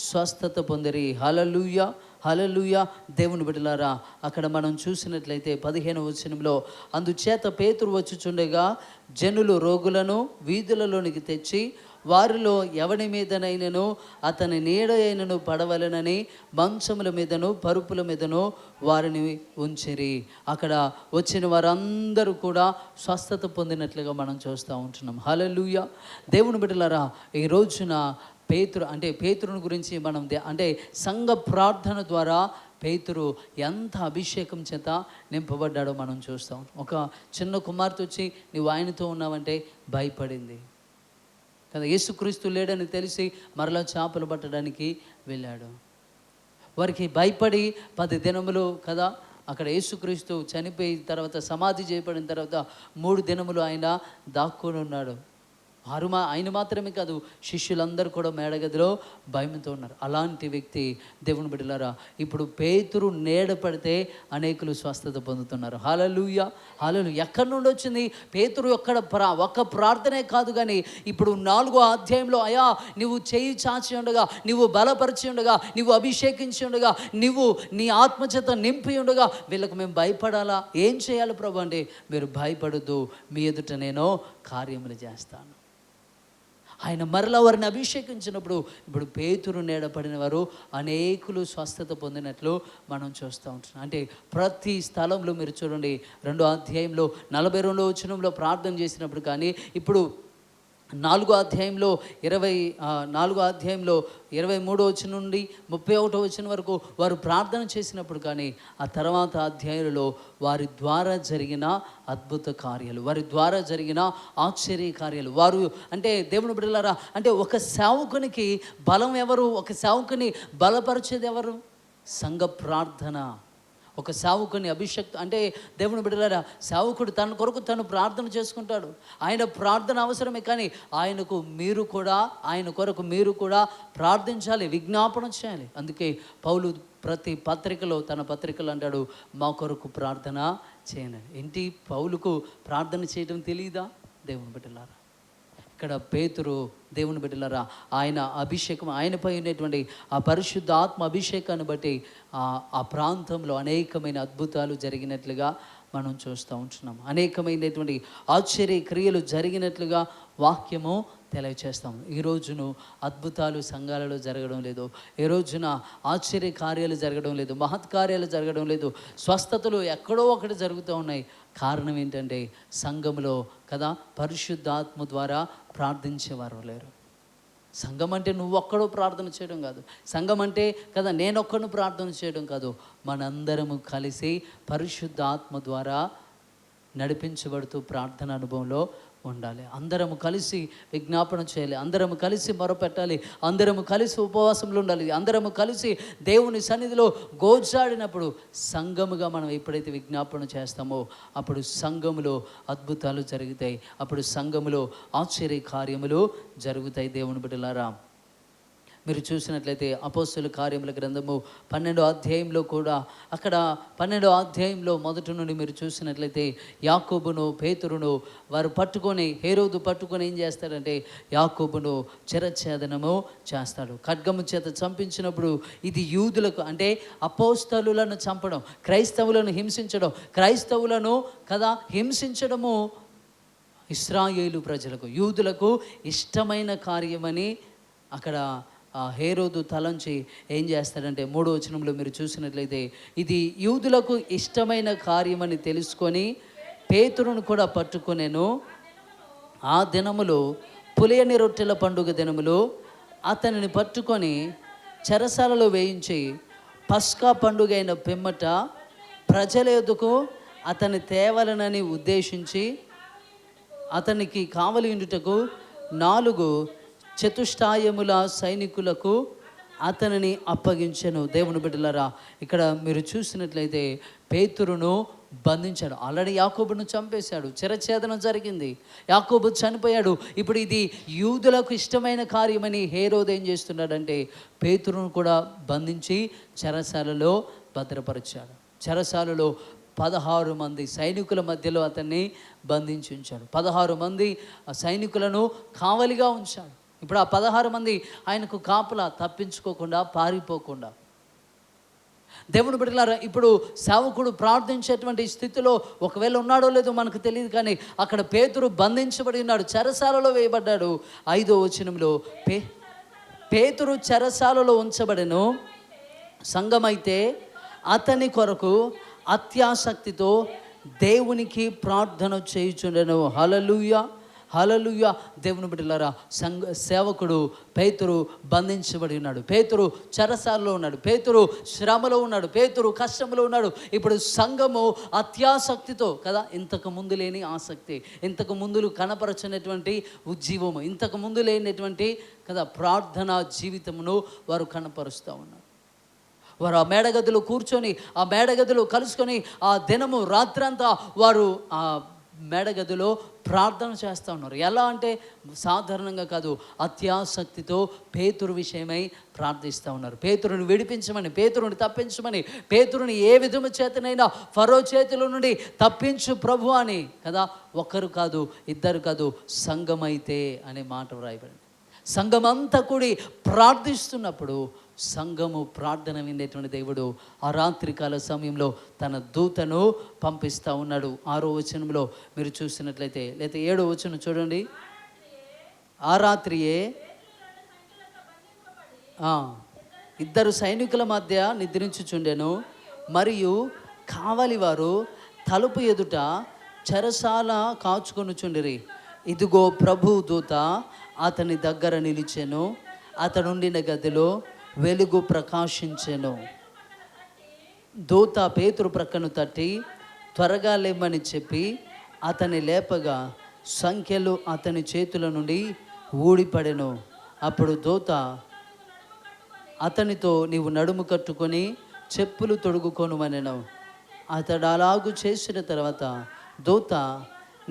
స్వస్థత పొందిరి. హల్లెలూయా, హల్లెలూయా. దేవుని బిడ్డలారా, అక్కడ మనం చూసినట్లయితే 15వ వచనంలో, అందుచేత పేతురు వచ్చుచుండగా జనులు రోగులను వీధులలోనికి తెచ్చి వారిలో ఎవడి మీదనైనను అతని నీడ అయినను పడవలనని మంచముల మీదను పరుపుల మీదను వారిని ఉంచిరి. అక్కడ వచ్చిన వారందరూ కూడా స్వస్థత పొందినట్లుగా మనం చూస్తూ ఉంటున్నాం. హల్లెలూయా. దేవుని బిడ్డలారా, ఈ రోజున పేతురుని గురించి మనం అంటే సంఘ ప్రార్థన ద్వారా పేతురు ఎంత అభిషేకం చేత నింపబడ్డాడో మనం చూస్తాం. ఒక చిన్న కుమార్తె వచ్చి నువ్వు ఆయనతో ఉన్నావంటే భయపడింది కదా. యేసుక్రీస్తు లేడని తెలిసి మరలా చేపలు పట్టడానికి వెళ్ళాడు. వారికి భయపడి 10 దినములు కదా అక్కడ యేసుక్రీస్తు చనిపోయిన తర్వాత సమాధి చేయబడిన తర్వాత 3 దినములు ఆయన దాక్కుని ఉన్నాడు. ఆయన మాత్రమే కాదు, శిష్యులందరూ కూడా మేడగదిలో భయంతో ఉన్నారు. అలాంటి వ్యక్తి దేవుని బిడ్డలారా ఇప్పుడు పేతురు నీడ పడితే అనేకులు స్వస్థత పొందుతున్నారు. హల్లెలూయా. హల్లెలూయా. ఎక్కడి నుండి వచ్చింది? పేతురు ఒక్క ప్రార్థనే కాదు, కానీ ఇప్పుడు 4వ అధ్యాయంలో అయా నువ్వు చేయి చాచి ఉండగా, నువ్వు బలపరిచి ఉండగా, నువ్వు అభిషేకించి ఉండగా, నువ్వు నీ ఆత్మచేత నింపి ఉండగా వీళ్ళకు మేము భయపడాలా? ఏం చేయాలి ప్రభు అంటే, మీరు భయపడద్దు, మీ ఎదుట నేను కార్యములు చేస్తాను. ఆయన మరలా వారిని అభిషేకించినప్పుడు ఇప్పుడు పేతురు నీడపడిన వారు అనేకులు స్వస్థత పొందినట్లు మనం చూస్తూ ఉంటున్నాం. అంటే ప్రతి స్థలంలో మీరు చూడండి, 2వ అధ్యాయంలో 42వ వచనంలో ప్రార్థన చేసినప్పుడు కానీ, ఇప్పుడు 4వ అధ్యాయంలో 23వ వచనం నుండి 31వ వచనం వరకు వారు ప్రార్థన చేసినప్పుడు కానీ, ఆ తర్వాత అధ్యాయంలో వారి ద్వారా జరిగిన అద్భుత కార్యాలు, వారి ద్వారా జరిగిన ఆశ్చర్య కార్యాలు, వారు అంటే దేవుని బిడ్డలారా, అంటే ఒక సేవకునికి బలం ఎవరు? ఒక సేవకుని బలపరిచేది ఎవరు? సంఘ ప్రార్థన. ఒక సేవకుని అంటే దేవుని బిడ్డలారా, సేవకుడు తన కొరకు తను ప్రార్థన చేసుకుంటాడు. ఆయన ప్రార్థన అవసరమే, కానీ ఆయన కొరకు మీరు కూడా ప్రార్థించాలి, విజ్ఞాపన చేయాలి. అందుకే పౌలు ప్రతి పత్రికలో తన పత్రికలు అంటాడు, మా కొరకు ప్రార్థన చేయండి. ఏంటి, పౌలుకు ప్రార్థన చేయడం తెలియదా? దేవుని బిడ్డలారా, ఇక్కడ పేతురు దేవుని బిడ్డలారా, ఆయన అభిషేకం, ఆయనపై ఉన్నటువంటి ఆ పరిశుద్ధ ఆత్మ అభిషేకాన్ని బట్టి ఆ ప్రాంతంలో అనేకమైన అద్భుతాలు జరిగినట్లుగా మనం చూస్తూ ఉంటున్నాం. అనేకమైనటువంటి ఆశ్చర్య క్రియలు జరిగినట్లుగా వాక్యము తెలియచేస్తాం. ఈ రోజును అద్భుతాలు సంఘాలలో జరగడం లేదు, ఈ రోజున ఆశ్చర్య కార్యాలు జరగడం లేదు, మహత్కార్యాలు జరగడం లేదు, స్వస్థతలు ఎక్కడో ఒకటి జరుగుతూ ఉన్నాయి. కారణం ఏంటంటే సంఘంలో కదా పరిశుద్ధాత్మ ద్వారా ప్రార్థించేవారు లేరు. సంఘం అంటే నువ్వు ఒక్కడో ప్రార్థన చేయడం కాదు, సంఘం అంటే కదా నేనొక్కను ప్రార్థన చేయడం కాదు, మనందరము కలిసి పరిశుద్ధాత్మ ద్వారా నడిపించబడుతూ ప్రార్థన అనుభవంలో ఉండాలి. అందరము కలిసి విజ్ఞాపన చేయాలి, అందరము కలిసి మొరపెట్టాలి, అందరము కలిసి ఉపవాసంలో ఉండాలి, అందరము కలిసి దేవుని సన్నిధిలో గోజాడినప్పుడు సంఘముగా మనం ఎప్పుడైతే విజ్ఞాపన చేస్తామో అప్పుడు సంఘములో అద్భుతాలు జరుగుతాయి, అప్పుడు సంఘములో ఆశ్చర్య కార్యములు జరుగుతాయి. దేవుని బిడ్డలారా, మీరు చూసినట్లయితే అపోస్తలుల కార్యముల గ్రంథము 12వ అధ్యాయంలో కూడా, అక్కడ 12వ అధ్యాయంలో మొదటి నుండి మీరు చూసినట్లయితే యాకోబును పేతురును వారు హేరోదు పట్టుకొని ఏం చేస్తాడంటే యాకోబును చిరఛేదనము చేస్తాడు. ఖడ్గము చేత చంపించినప్పుడు ఇది యూదులకు అంటే అపోస్తలులను చంపడం, క్రైస్తవులను హింసించడం, క్రైస్తవులను కదా హింసించడము ఇశ్రాయేలు ప్రజలకు, యూదులకు ఇష్టమైన కార్యమని అక్కడ హేరోదు తలంచి ఏం చేస్తాడంటే 3వ వచనంలో మీరు చూసినట్లయితే ఇది యూదులకు ఇష్టమైన కార్యమని తెలుసుకొని పేతురును కూడా పట్టుకొనేను. ఆ దినములు పులియని రొట్టెల పండుగ దినములు అతనిని పట్టుకొని చెరసాలలో వేయించి పస్కా పండుగ అయిన పిమ్మట ప్రజల ఎదుకు అతని తేవలనని ఉద్దేశించి అతనికి కావలి ఉండుటకు 4 చతుష్టాయముల సైనికులకు అతనిని అప్పగించెను. దేవుని బిడ్డలారా, ఇక్కడ మీరు చూసినట్లయితే పేతురును బంధించాడు. ఆల్రెడీ యాకోబును చంపేశాడు, చిరఛేదనం జరిగింది, యాకోబు చనిపోయాడు. ఇప్పుడు ఇది యూదులకు ఇష్టమైన కార్యమని హేరోదు ఏం చేస్తున్నాడంటే పేతురును కూడా బంధించి చెరసాలలో భద్రపరిచాడు. చెరసాలలో 16 మంది సైనికుల మధ్యలో అతన్ని బంధించి ఉంచాడు. 16 మంది సైనికులను కావలిగా ఉంచాడు. ఇప్పుడు ఆ 16 మంది ఆయనకు కాపలా, తప్పించుకోకుండా, పారిపోకుండా. దేవుని బిడ్డలారా, ఇప్పుడు సేవకుడు ప్రార్థించేటువంటి స్థితిలో ఒకవేళ ఉన్నాడో లేదో మనకు తెలియదు, కానీ అక్కడ పేతురు బంధించబడి ఉన్నాడు, చెరసాలలో వేయబడ్డాడు. 5వ వచనంలో పేతురు చెరసాలలో ఉంచబడెను. సంఘమైతే అతని కొరకు అత్యాసక్తితో దేవునికి ప్రార్థన చేయుచుండెను. హల్లెలూయా, హల్లెలూయా. దేవుని బిడ్డలారా, సేవకుడు పేతురు బంధించబడి ఉన్నాడు, పేతురు చెరసాలలో ఉన్నాడు, పేతురు శ్రమలో ఉన్నాడు, పేతురు కష్టంలో ఉన్నాడు. ఇప్పుడు సంఘము అత్యాసక్తితో కదా, ఇంతకు ముందు లేని ఆసక్తి, ఇంతకు ముందు కనపరచినటువంటి ఉజ్జీవము, ఇంతకు ముందు లేనటువంటి కదా ప్రార్థనా జీవితమును వారు కనపరుస్తూ ఉన్నారు. వారు ఆ మేడగదిలో కూర్చొని, ఆ మేడగదిలో కలుసుకొని, ఆ దినము రాత్రంతా వారు ఆ మేడగదిలో ప్రార్థన చేస్తూ ఉన్నారు. ఎలా అంటే సాధారణంగా కాదు, అత్యాసక్తితో పేతురు విషయమై ప్రార్థిస్తూ ఉన్నారు. పేతురుని విడిపించమని, పేతురుని తప్పించమని, పేతురుని ఏ విధము చేతనైనా ఫరో చేతిలో నుండి తప్పించు ప్రభు అని కదా. ఒక్కరు కాదు, ఇద్దరు కాదు, సంఘమైతే అనే మాట వ్రాయబడింది. సంఘమంతా కూడి ప్రార్థిస్తున్నప్పుడు సంఘము ప్రార్థన వినేటువంటి దేవుడు ఆ రాత్రికాల సమయంలో తన దూతను పంపిస్తూ ఉన్నాడు. 6వ వచనంలో మీరు చూసినట్లయితే, లేదా 7వ వచనం చూడండి. ఆ రాత్రియే ఇద్దరు సైనికుల మధ్య నిద్రించుచుండెను, మరియు కావలి వారు తలుపు ఎదుట చెరసాల కాచుకొనుచుండిరి. ఇదిగో ప్రభు దూత అతని దగ్గర నిలిచెను, అతనుండిన గదిలో వెలుగు ప్రకాశించెను. దూత పేతురు ప్రక్కను తట్టి త్వరగా లేమని చెప్పి అతని లేపగా సంఖ్యలు అతని చేతుల నుండి ఊడిపడెను. అప్పుడు దూత అతనితో, నీవు నడుము కట్టుకొని చెప్పులు తొడుగుకొనుమనెను. అతడు అలాగు చేసిన తర్వాత దూత,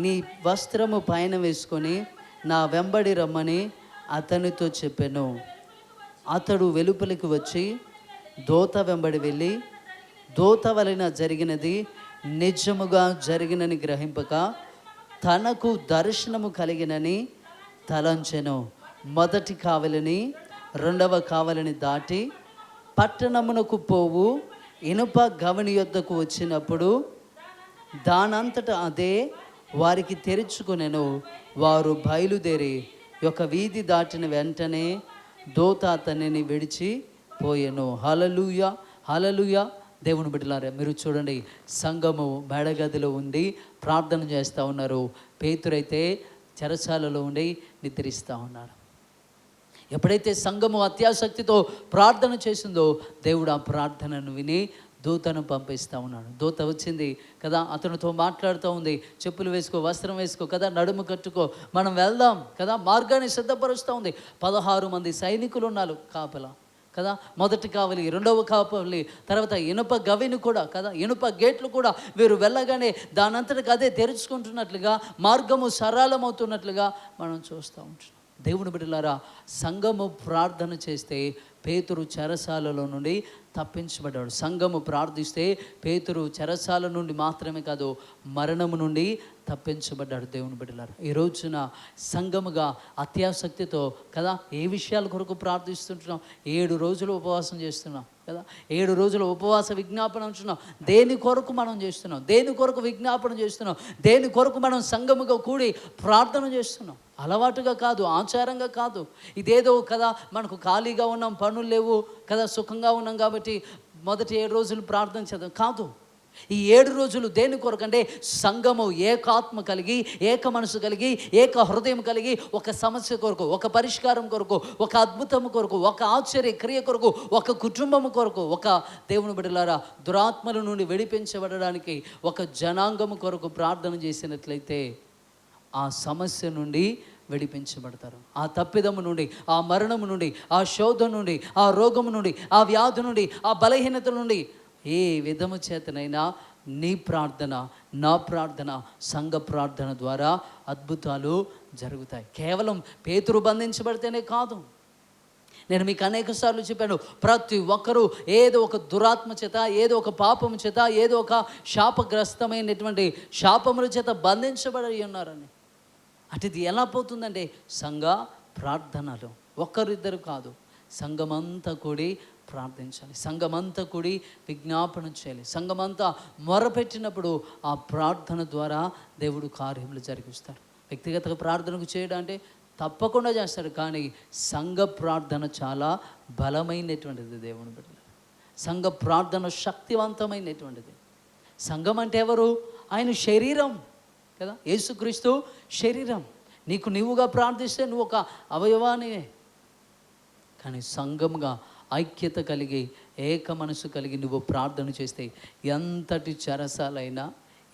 నీ వస్త్రము పైన వేసుకొని నా వెంబడి రమ్మని అతనితో చెప్పెను. అతడు వెలుపలికి వచ్చి దూత వెంబడి వెళ్ళి, దూత వలన జరిగినది నిజముగా జరిగినని గ్రహింపక తనకు దర్శనము కలిగినని తలంచెను. మొదటి కావలిని, 2వ కావలిని దాటి పట్టణమునకు పోవు ఇనుప గవని యొద్దకు వచ్చినప్పుడు దానంతట అదే వారికి తెరుచుకొనెను. వారు బయలుదేరి ఒక వీధి దాటిన వెంటనే దూత అతనిని విడిచిపోయెను. హల్లెలూయా, హల్లెలూయా. దేవుని బిడ్డలారా, మీరు చూడండి, సంఘము మేడగదిలో ఉండి ప్రార్థన చేస్తూ ఉన్నారు. పేతురైతే చెరసాలలో ఉండి నిద్రిస్తూ ఉన్నారు. ఎప్పుడైతే సంఘము అత్యాసక్తితో ప్రార్థన చేసిందో దేవుడు ఆ ప్రార్థనను విని దూతను పంపిస్తూ ఉన్నాడు. దూత వచ్చింది కదా, అతనితో మాట్లాడుతూ ఉంది, చెప్పులు వేసుకో, వస్త్రం వేసుకో కదా, నడుము కట్టుకో, మనం వెళ్దాం కదా, మార్గాన్ని సిద్ధపరుస్తూ ఉంది. 16 మంది సైనికులు ఉన్నారు కాపలా కదా. మొదటి కావలి, 2వ కావలి, తర్వాత ఇనుప గవిని కూడా కదా, ఇనుప గేట్లు కూడా వీరు వెళ్ళగానే దానంతటికి అదే తెరుచుకుంటున్నట్లుగా, మార్గము సరళమవుతున్నట్లుగా మనం చూస్తూ ఉంటున్నాం. దేవుని బిడ్డలారా, సంఘము ప్రార్థన చేస్తే పేతురు చెరసాలలో నుండి తప్పించబడ్డాడు. సంఘము ప్రార్థిస్తే పేతురు చెరసాల నుండి మాత్రమే కాదు, మరణము నుండి తప్పించబడ్డాడు. దేవుని బిడ్డలారా, ఈ రోజున సంఘముగా అత్యాసక్తితో కదా ఏ విషయాల కొరకు ప్రార్థిస్తుంటున్నాం? 7 రోజులు ఉపవాసం చేస్తున్నాం కదా, 7 రోజులు ఉపవాస విజ్ఞాపన ఉంటున్నాం. దేని కొరకు మనం చేస్తున్నాం? దేని కొరకు విజ్ఞాపన చేస్తున్నాం? దేని కొరకు మనం సంఘముగా కూడి ప్రార్థన చేస్తున్నాం? అలవాటుగా కాదు, ఆచారంగా కాదు. ఇదేదో కదా మనకు ఖాళీగా ఉన్నాం, పనులు లేవు కదా, సుఖంగా ఉన్నాం కాబట్టి మొదటి 7 రోజులు ప్రార్థన చేద్దాం కాదు. ఈ 7 రోజులు దేని కొరకు అంటే సంఘము ఏకాత్మ కలిగి, ఏక మనసు కలిగి, ఏక హృదయం కలిగి, ఒక సమస్య కొరకు, ఒక పరిష్కారం కొరకు, ఒక అద్భుతం కొరకు, ఒక ఆశ్చర్య క్రియ కొరకు, ఒక కుటుంబం కొరకు, ఒక దేవుని బిడ్డలారా దురాత్మల నుండి విడిపించబడడానికి ఒక జనాంగము కొరకు ప్రార్థన చేసినట్లయితే ఆ సమస్య నుండి విడిపించబడతారు. ఆ తప్పిదము నుండి, ఆ మరణము నుండి, ఆ శోధం నుండి, ఆ రోగము నుండి, ఆ వ్యాధి నుండి, ఆ బలహీనత నుండి ఏ విధము చేతనైనా నీ ప్రార్థన, నా ప్రార్థన, సంఘ ప్రార్థన ద్వారా అద్భుతాలు జరుగుతాయి. కేవలం పేతురు బంధించబడితేనే కాదు. నేను మీకు అనేక సార్లు చెప్పాను, ప్రతి ఒక్కరూ ఏదో ఒక దురాత్మ చేత, ఏదో ఒక పాపము చేత, ఏదో ఒక శాపగ్రస్తమైనటువంటి శాపముల చేత బంధించబడి ఉన్నారని. అటుది ఎలా పోతుందంటే సంఘ ప్రార్థనలు, ఒక్కరిద్దరు కాదు, సంఘమంతా కూడి ప్రార్థించాలి. సంఘమంతా కూడి విజ్ఞాపన చేయాలి. సంఘమంతా మొరపెట్టినప్పుడు ఆ ప్రార్థన ద్వారా దేవుడు కార్యములు జరిగిస్తాడు. వ్యక్తిగత ప్రార్థనకు చేయడం అంటే తప్పకుండా చేస్తాడు, కానీ సంఘ ప్రార్థన చాలా బలమైనటువంటిది. దేవుని బిడ్డలు, సంఘ ప్రార్థన శక్తివంతమైనటువంటిది. సంఘం అంటే ఎవరు? ఆయన శరీరం కదా, యేసుక్రీస్తు శరీరం. నీకు నీవుగా ప్రార్థిస్తే నువ్వు ఒక అవయవానివే, కానీ సంఘముగా ఐక్యత కలిగి ఏక మనసు కలిగి నువ్వు ప్రార్థన చేస్తే ఎంతటి చెరసాలైనా,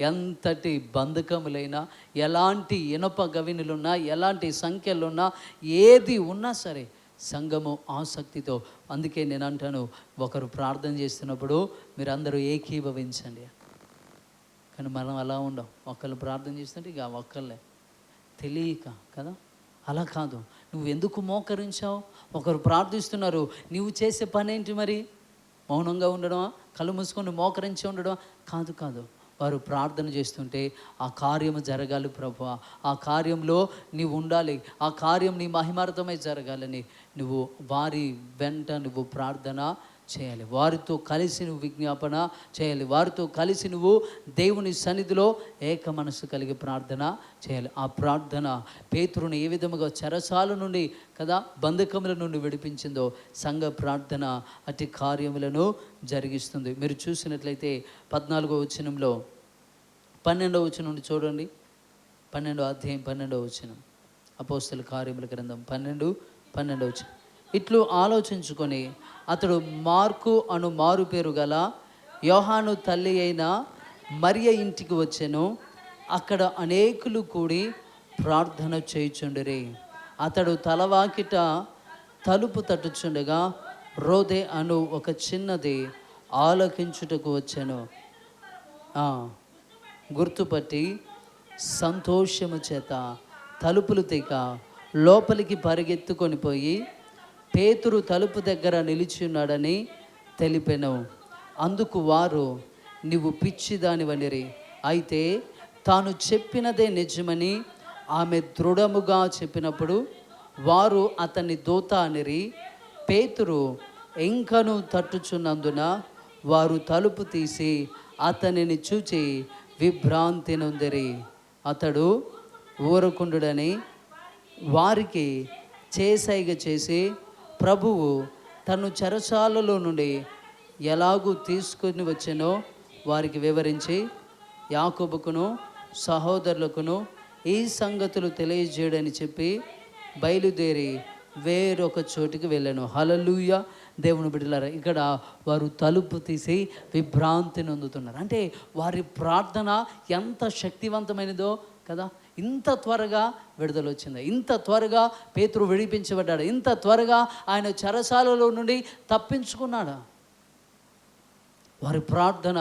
ఎంతటి బంధకములైనా, ఎలాంటి ఇనప గవినులున్నా, ఎలాంటి సంఖ్యలున్నా, ఏది ఉన్నా సరే సంఘము ఆసక్తితో. అందుకే నేను అంటాను, ఒకరు ప్రార్థన చేస్తున్నప్పుడు మీరందరూ ఏకీభవించండి. కానీ మనం అలా ఉండం. ఒకళ్ళు ప్రార్థన చేస్తుంటే ఇక ఒక్కళ్ళే తెలియక కదా. అలా కాదు. నువ్వు ఎందుకు మోకరించావు? ఒకరు ప్రార్థిస్తున్నారు, నువ్వు చేసే పని ఏంటి మరి? మౌనంగా ఉండడమా? కళ్ళు మూసుకొని మోకరించి ఉండడమా? కాదు కాదు. వారు ప్రార్థన చేస్తుంటే ఆ కార్యము జరగాలి ప్రభువా, ఆ కార్యంలో నీవు ఉండాలి, ఆ కార్యం నీ మహిమార్థమై జరగాలని నువ్వు వారి వెంట నువ్వు ప్రార్థన చేయాలి. వారితో కలిసి నువ్వు విజ్ఞాపన చేయాలి. వారితో కలిసి నువ్వు దేవుని సన్నిధిలో ఏక మనసు కలిగి ప్రార్థన చేయాలి. ఆ ప్రార్థన పేతురుని ఏ విధముగా చెరసాల నుండి కదా, బంధకముల నుండి విడిపించిందో సంఘ ప్రార్థన అట్టి కార్యములను జరిగిస్తుంది. మీరు చూసినట్లయితే 14వ వచనంలో 12వ వచనం నుండి చూడండి. 12వ అధ్యాయం 12వ వచనం, అపోస్తల కార్యముల గ్రంథం 12వ వచనం. ఇట్లు ఆలోచించుకొని అతడు మార్కు అను మారు పేరు గల యోహాను తల్లి అయిన మరియ ఇంటికి వచ్చెను. అక్కడ అనేకులు కూడి ప్రార్థన చేయుచుండిరి. అతడు తలవాకిట తలుపు తట్టుచుండగా రోదే అను ఒక చిన్నది ఆలకించుటకు వచ్చెను. గుర్తుపట్టి సంతోషము చేత తలుపులు తెగ లోపలికి పరిగెత్తుకొని పోయి పేతురు తలుపు దగ్గర నిలిచి ఉన్నాడని తెలిపెను. అందుకు వారు, నీవు పిచ్చిదానివనిరి. అయితే తాను చెప్పినదే నిజమని ఆమె దృఢముగా చెప్పినప్పుడు వారు అతన్ని దూత అనిరి. పేతురు ఇంకను తట్టుచున్నందున వారు తలుపు తీసి అతనిని చూచి విభ్రాంతి నొందిరి. అతడు ఊరకుండుడని వారికి చేసైగ చేసి ప్రభువు తను చెరసాలలో నుండి ఎలాగూ తీసుకుని వచ్చానో వారికి వివరించి యాకోబుకును సహోదరులకును ఈ సంగతులు తెలియజేయడని చెప్పి బయలుదేరి వేరొక చోటికి వెళ్ళాను. హల్లెలూయా. దేవుని బిడ్డలారా, ఇక్కడ వారు తలుపు తీసి విభ్రాంతి నొందుతున్నారు. అంటే వారి ప్రార్థన ఎంత శక్తివంతమైనదో కదా. ఇంత త్వరగా విడుదల వచ్చింది, ఇంత త్వరగా పేతురు విడిపించబడ్డాడు, ఇంత త్వరగా ఆయన చెరసాలలో నుండి తప్పించుకున్నాడు. వారి ప్రార్థన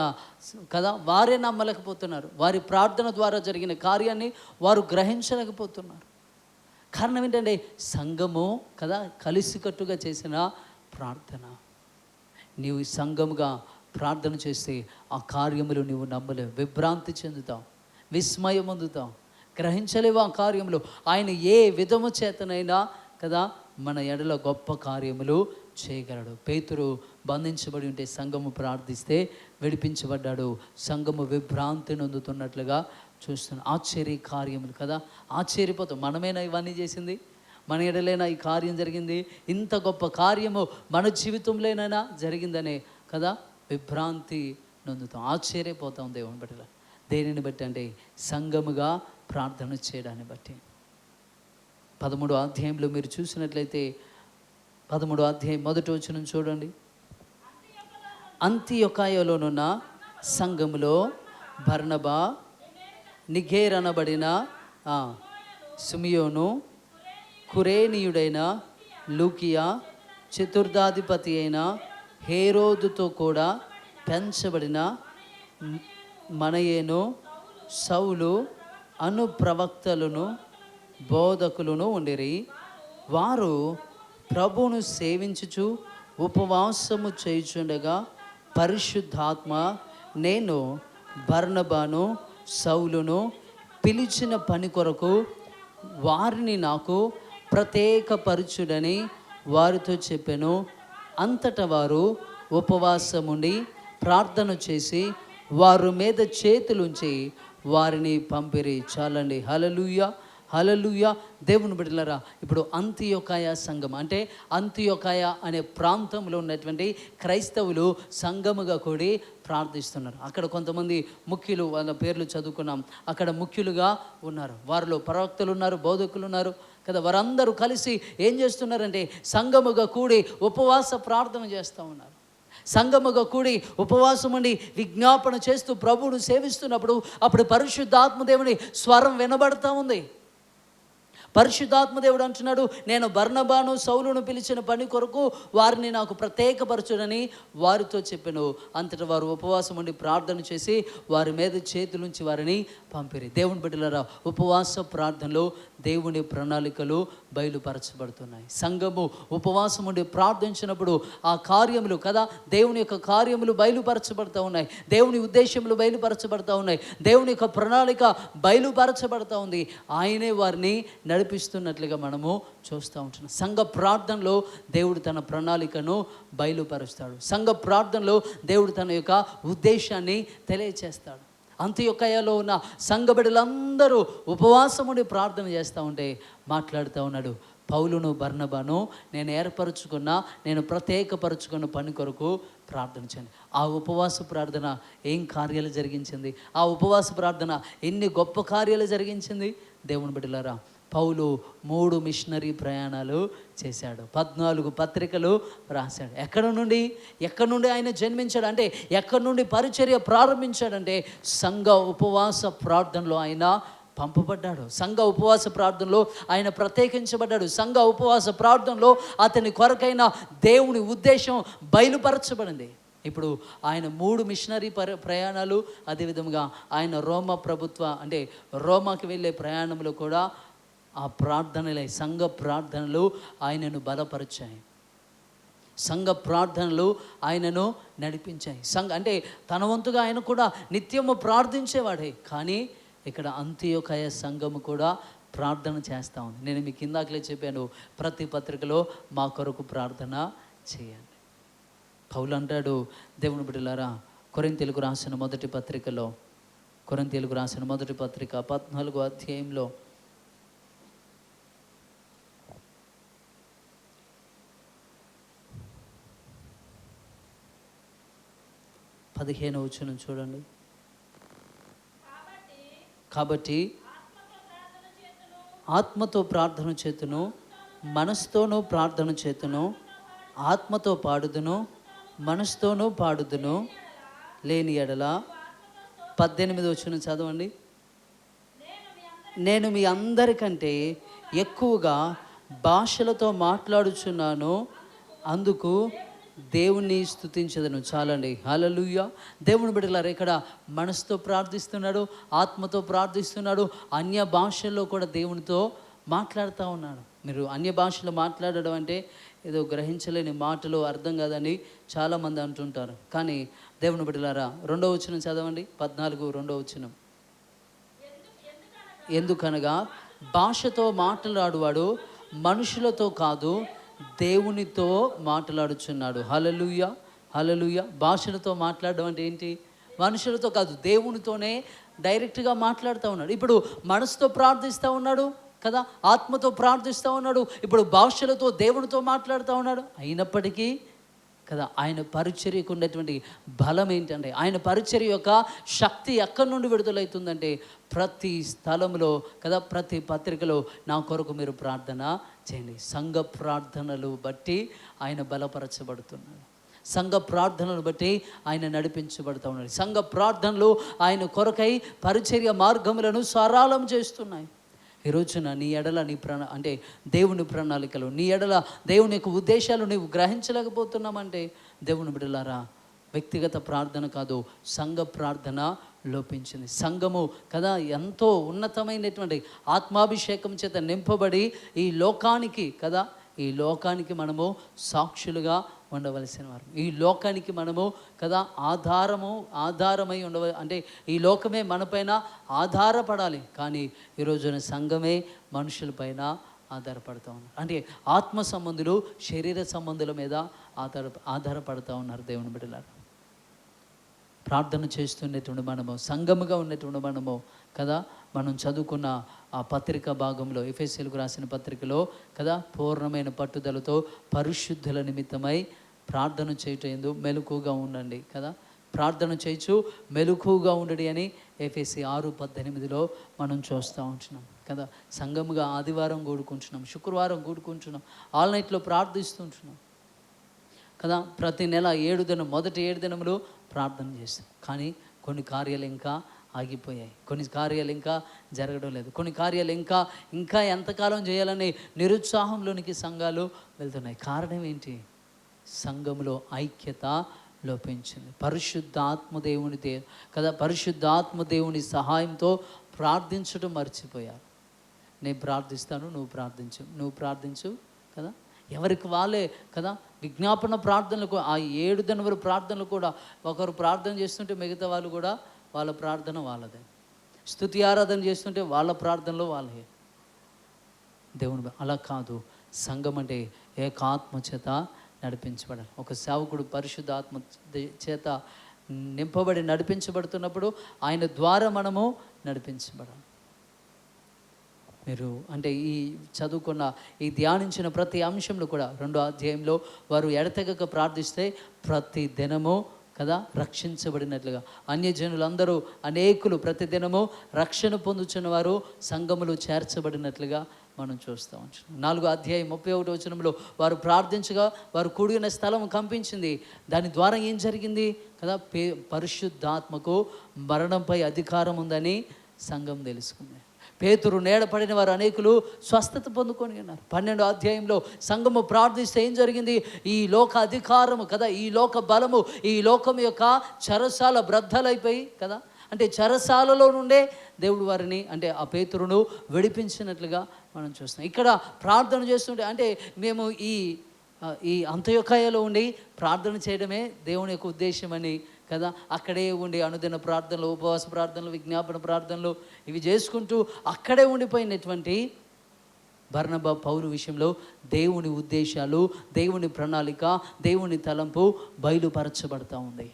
కదా, వారే నమ్మలేకపోతున్నారు. వారి ప్రార్థన ద్వారా జరిగిన కార్యాన్ని వారు గ్రహించలేకపోతున్నారు. కారణం ఏంటంటే సంఘము కదా కలిసికట్టుగా చేసిన ప్రార్థన. నీవు సంఘముగా ప్రార్థన చేస్తే ఆ కార్యములు నీవు నమ్మలేవు, విభ్రాంతి చెందుతావు, విస్మయం పొందుతావు, గ్రహించలేవు ఆ కార్యములు. ఆయన ఏ విధము చేతనైనా కదా మన ఎడల గొప్ప కార్యములు చేయగలడు. పేతురు బంధించబడి ఉంటే సంఘము ప్రార్థిస్తే విడిపించబడ్డాడు. సంఘము విభ్రాంతి నొందుతున్నట్లుగా చూస్తున్నాం. ఆశ్చర్య కార్యములు కదా, ఆశ్చర్యపోతాం. మనమేనా ఇవన్నీ చేసింది? మన ఎడలైనా ఈ కార్యం జరిగింది? ఇంత గొప్ప కార్యము మన జీవితంలోనైనా జరిగిందనే కదా విభ్రాంతి నొందుతాం, ఆశ్చర్యపోతాం. దేవుని బట్టి, దేనిని బట్టి అంటే సంఘముగా ప్రార్థన చేయడాన్ని బట్టి. 13వ అధ్యాయంలో మీరు చూసినట్లయితే 13వ అధ్యాయం 1వ వచనం చూడండి. అంతియొకయలోనున్న సంఘములో బర్నబా, నిగేర్ అనబడిన సిమియోను, కురేనీయుడైన లూకియా, చతుర్థాధిపతి అయిన హేరోదుతో కూడా పెంచబడిన మనయేను, సౌలు అను ప్రవక్తలను బోధకులను ఉండిరి. వారు ప్రభువును సేవించుచు ఉపవాసము చేయుచుండగా పరిశుద్ధాత్మ నేను బర్నబాను సౌలును పిలిచిన పని కొరకు వారిని నాకు ప్రత్యేకపరచుడని వారితో చెప్పాను. అంతటా వారు ఉపవాసముండి ప్రార్థన చేసి వారి మీద చేతులుంచి వారిని పంపిరి. చాలండి. హల్లెలూయా, హల్లెలూయా. దేవుని బిడ్డలారా, ఇప్పుడు అంతియొకయ సంఘం అంటే అంతియొకయ అనే ప్రాంతంలో ఉన్నటువంటి క్రైస్తవులు సంఘముగా కూడి ప్రార్థిస్తున్నారు. అక్కడ కొంతమంది ముఖ్యులు, వాళ్ళ పేర్లు చదువుకున్నాం, అక్కడ ముఖ్యులుగా ఉన్నారు. వారిలో ప్రవక్తలు ఉన్నారు, బోధకులు ఉన్నారు కదా. వారందరూ కలిసి ఏం చేస్తున్నారంటే సంఘముగా కూడి ఉపవాస ప్రార్థన చేస్తూ ఉన్నారు. సంఘముగా కూడి ఉపవాసం ఉండి విజ్ఞాపన చేస్తూ ప్రభువును సేవిస్తున్నప్పుడు అప్పుడు పరిశుద్ధాత్మదేవుని స్వరం వినబడతా ఉంది. పరిశుద్ధాత్మదేవుడు అంటున్నాడు, నేను బర్నబాను సౌలును పిలిచిన పని కొరకు వారిని నాకు ప్రత్యేకపరచుడని వారితో చెప్పాను. అంతటా వారు ఉపవాసం ఉండి ప్రార్థన చేసి వారి మీద చేతులుంచి వారిని పంపిరి. దేవుని బిడ్డలారా, ఉపవాస ప్రార్థనలో దేవుని ప్రణాళికలు బయలుపరచబడుతున్నాయి. సంఘము ఉపవాసం ఉండి ప్రార్థించినప్పుడు ఆ కార్యములు కదా, దేవుని యొక్క కార్యములు బయలుపరచబడతా ఉన్నాయి, దేవుని ఉద్దేశములు బయలుపరచబడతా ఉన్నాయి, దేవుని యొక్క ప్రణాళిక బయలుపరచబడతా ఉంది. ఆయనే వారిని నడిపిస్తున్నట్లుగా మనము చూస్తూ ఉంటున్నాం. సంఘ ప్రార్థనలో దేవుడు తన ప్రణాళికను బయలుపరుస్తాడు. సంఘ ప్రార్థనలో దేవుడు తన యొక్క ఉద్దేశాన్ని తెలియచేస్తాడు. అంతియొకయలో ఉన్న సంఘ బిడ్డలందరూ ఉపవాసముని ప్రార్థన చేస్తూ ఉంటే మాట్లాడుతూ ఉన్నాడు, పౌలును బర్నబాను నేను ప్రత్యేకపరుచుకున్న పని కొరకు ప్రార్థన చేయండి. ఆ ఉపవాస ప్రార్థన ఏం కార్యాలు జరిగించింది? ఆ ఉపవాస ప్రార్థన ఎన్ని గొప్ప కార్యాలు జరిగించింది? దేవుని బిడ్డలారా, పౌలు 3 మిషనరీ ప్రయాణాలు చేశాడు, 14 పత్రికలు రాశాడు. ఎక్కడి నుండి ఆయన జన్మించాడు అంటే, ఎక్కడి నుండి పరిచర్య ప్రారంభించాడంటే సంఘ ఉపవాస ప్రార్థనలో ఆయన పంపబడ్డాడు. సంఘ ఉపవాస ప్రార్థనలో ఆయన ప్రత్యేకించబడ్డాడు. సంఘ ఉపవాస ప్రార్థనలో అతని కొరకైన దేవుని ఉద్దేశం బయలుపరచబడింది. ఇప్పుడు ఆయన 3 మిషనరీ ప్రయాణాలు, అదేవిధంగా ఆయన రోమాకి వెళ్ళే ప్రయాణంలో కూడా ఆ ప్రార్థనలే, సంఘ ప్రార్థనలు ఆయనను బలపరిచాయి, సంఘ ప్రార్థనలు ఆయనను నడిపించాయి. అంటే తన వంతుగా ఆయన కూడా నిత్యము ప్రార్థించేవాడే. కానీ ఇక్కడ అంతియొకయ సంఘము కూడా ప్రార్థన చేస్తూ ఉంది. నేను మీకు ఇందాకలే చెప్పాను, ప్రతి పత్రికలో మా కొరకు ప్రార్థన చేయండి. పౌలు అంటాడు, దేవుని బిడ్డలారా, కొరింథీయులకు రాసిన మొదటి పత్రిక 14వ అధ్యాయంలో 15వ వచనం చూడండి. కాబట్టి ఆత్మతో ప్రార్థన చేతును, మనసుతోనూ ప్రార్థన చేతును, ఆత్మతో పాడుదును, మనసుతోనూ పాడుదును, లేని ఎడల 18వ వచనం చదవండి. నేను మీ అందరికంటే ఎక్కువగా భాషలతో మాట్లాడుచున్నాను, అందుకు దేవుణ్ణి స్తుతించదను. చాలండి. హల్లెలూయా. దేవుని బిడ్డలారా, ఇక్కడ మనసుతో ప్రార్థిస్తున్నాడు, ఆత్మతో ప్రార్థిస్తున్నాడు, అన్య భాషల్లో కూడా దేవునితో మాట్లాడుతూ ఉన్నాడు. మీరు అన్య భాషలో మాట్లాడడం అంటే ఏదో గ్రహించలేని మాటలు, అర్థం కాదని చాలామంది అంటుంటారు. కానీ దేవుని బిడ్డలారా, 2వ వచనం చదవండి, 14 2వ వచనం. ఎందుకనగా భాషతో మాట్లాడువాడు మనుషులతో కాదు, దేవునితో మాట్లాడుచున్నాడు. హల్లెలూయా, హల్లెలూయా. భాషలతో మాట్లాడడం అంటే ఏంటి? మనుషులతో కాదు, దేవునితోనే డైరెక్ట్గా మాట్లాడుతూ ఉన్నాడు. ఇప్పుడు మనసుతో ప్రార్థిస్తూ ఉన్నాడు కదా, ఆత్మతో ప్రార్థిస్తూ ఉన్నాడు, ఇప్పుడు భాషలతో దేవునితో మాట్లాడుతూ ఉన్నాడు. అయినప్పటికీ కదా, ఆయన పరిచర్యకు ఉన్నటువంటి బలం ఏంటంటే, ఆయన పరిచర్య యొక్క శక్తి ఎక్కడి నుండి విడుదలవుతుందంటే, ప్రతి స్థలంలో కదా, ప్రతి పత్రికలో నా కొరకు మీరు ప్రార్థన చేయండి. సంఘ ప్రార్థనలు బట్టి ఆయన బలపరచబడుతున్నాడు, సంఘ ప్రార్థనలు బట్టి ఆయన నడిపించబడుతూ ఉన్నాడు. సంఘ ప్రార్థనలు ఆయన కొరకై పరిచర్య మార్గములను సరళం చేస్తున్నాయి. ఈ రోజున నీ ఎడల అంటే దేవుని ప్రణాళికలు, నీ ఎడల దేవుని యొక్క ఉద్దేశాలు నీవు గ్రహించలేకపోతున్నామంటే, దేవుని బిడ్డలారా, వ్యక్తిగత ప్రార్థన కాదు, సంఘ ప్రార్థన లోపించింది. సంఘము కదా ఎంతో ఉన్నతమైనటువంటి ఆత్మాభిషేకం చేత నింపబడి ఈ లోకానికి మనము సాక్షులుగా ఉండవలసిన వారు. ఈ లోకానికి మనము కదా ఆధారమై అంటే ఈ లోకమే మనపైన ఆధారపడాలి. కానీ ఈరోజున సంఘమే మనుషులపైన ఆధారపడుతూ ఉన్నారు. అంటే ఆత్మ సంబంధులు శరీర సంబంధుల మీద ఆధారపడుతూ ఉన్నారు దేవుని బిడ్డలారా. ప్రార్థన చేస్తున్నటువంటి మనము, సంఘముగా ఉన్నటువంటి మనము కదా, మనం చదువుకున్న ఆ పత్రిక భాగంలో, ఎఫెసీయులకు రాసిన పత్రికలో కదా, పూర్ణమైన పట్టుదలతో పరిశుద్ధుల నిమిత్తమై ప్రార్థన చేయటం మెలకుగా ఉండండి కదా, ప్రార్థన చేయొచ్చు మెలకుగా ఉండడి అని ఎఫెసీ 6:18 మనం చూస్తూ ఉంటున్నాం కదా. సంఘముగా ఆదివారం కూడుకుంటున్నాం, శుక్రవారం కూడుకుంటున్నాం, ఆల్ నైట్లో ప్రార్థిస్తుంటున్నాం కదా. ప్రతి నెల 7 దినం, మొదటి 7 దినములు ప్రార్థన చేస్తాం. కానీ కొన్ని కార్యాలు ఇంకా ఆగిపోయాయి, కొన్ని కార్యాలు ఇంకా జరగడం లేదు, కొన్ని కార్యాలు ఇంకా ఎంతకాలం చేయాలని నిరుత్సాహంలోనికి సంఘాలు వెళ్తున్నాయి. కారణం ఏంటి? సంఘంలో ఐక్యత లోపించింది. పరిశుద్ధాత్మదేవుని కదా, పరిశుద్ధాత్మదేవుని సహాయంతో ప్రార్థించడం మర్చిపోయారు. నేను ప్రార్థిస్తాను, నువ్వు ప్రార్థించు కదా. ఎవరికి వాళ్ళే కదా, విజ్ఞాపన ప్రార్థనలకు ఆ 7 దినముల ప్రార్థనలు కూడా ఒకరు ప్రార్థన చేస్తుంటే మిగతా వాళ్ళు కూడా వాళ్ళ ప్రార్థన వాళ్ళదే, స్తుతి ఆరాధన చేస్తుంటే వాళ్ళ ప్రార్థనలో వాళ్ళే. దేవుని అలా కాదు. సంఘం అంటే ఏకాత్మ చేత నడిపించబడాలి. ఒక సేవకుడు పరిశుద్ధాత్మ చేత నింపబడి నడిపించబడుతున్నప్పుడు ఆయన ద్వారా మనము నడిపించబడాలి. మీరు అంటే ఈ చదువుకున్న ఈ ధ్యానించిన ప్రతి అంశంలో కూడా 2వ అధ్యాయంలో వారు ఎడతెగక ప్రార్థిస్తే ప్రతి దినము కదా రక్షించబడినట్లుగా, అన్యజనులందరూ అనేకులు ప్రతి దినము రక్షణ పొందుచున్న వారు సంఘములో చేర్చబడినట్లుగా మనం చూస్తూ ఉంటాం. 4వ అధ్యాయం 31వ వచనంలో వారు ప్రార్థించగా వారు కూడిన స్థలం కంపించింది. దాని ద్వారా ఏం జరిగింది కదా, పరిశుద్ధాత్మకు మరణంపై అధికారం ఉందని సంఘం తెలుసుకుంది. పేతురు నీడపడిన వారు అనేకులు స్వస్థత పొందుకొని ఉన్నారు. 12వ అధ్యాయంలో సంఘము ప్రార్థిస్తే ఏం జరిగింది? ఈ లోక అధికారము కదా, ఈ లోక బలము, ఈ లోకం యొక్క చెరసాల బ్రద్దలైపోయి కదా, అంటే చెరసాలలో నుండే దేవుడు వారిని అంటే ఆ పేతురును విడిపించినట్లుగా మనం చూస్తాం. ఇక్కడ ప్రార్థన చేస్తుంటే అంటే మేము ఈ అంత్యొకయలో ఉండి ప్రార్థన చేయడమే దేవుని యొక్క ఉద్దేశమని కదా, అక్కడే ఉండి అనుదిన ప్రార్థనలు, ఉపవాస ప్రార్థనలు, విజ్ఞాపన ప్రార్థనలు ఇవి చేసుకుంటూ అక్కడే ఉండిపోయినటువంటి బర్నబా, పౌలు విషయంలో దేవుని ఉద్దేశాలు, దేవుని ప్రణాళిక, దేవుని తలంపు బయలుపరచబడతా ఉంది.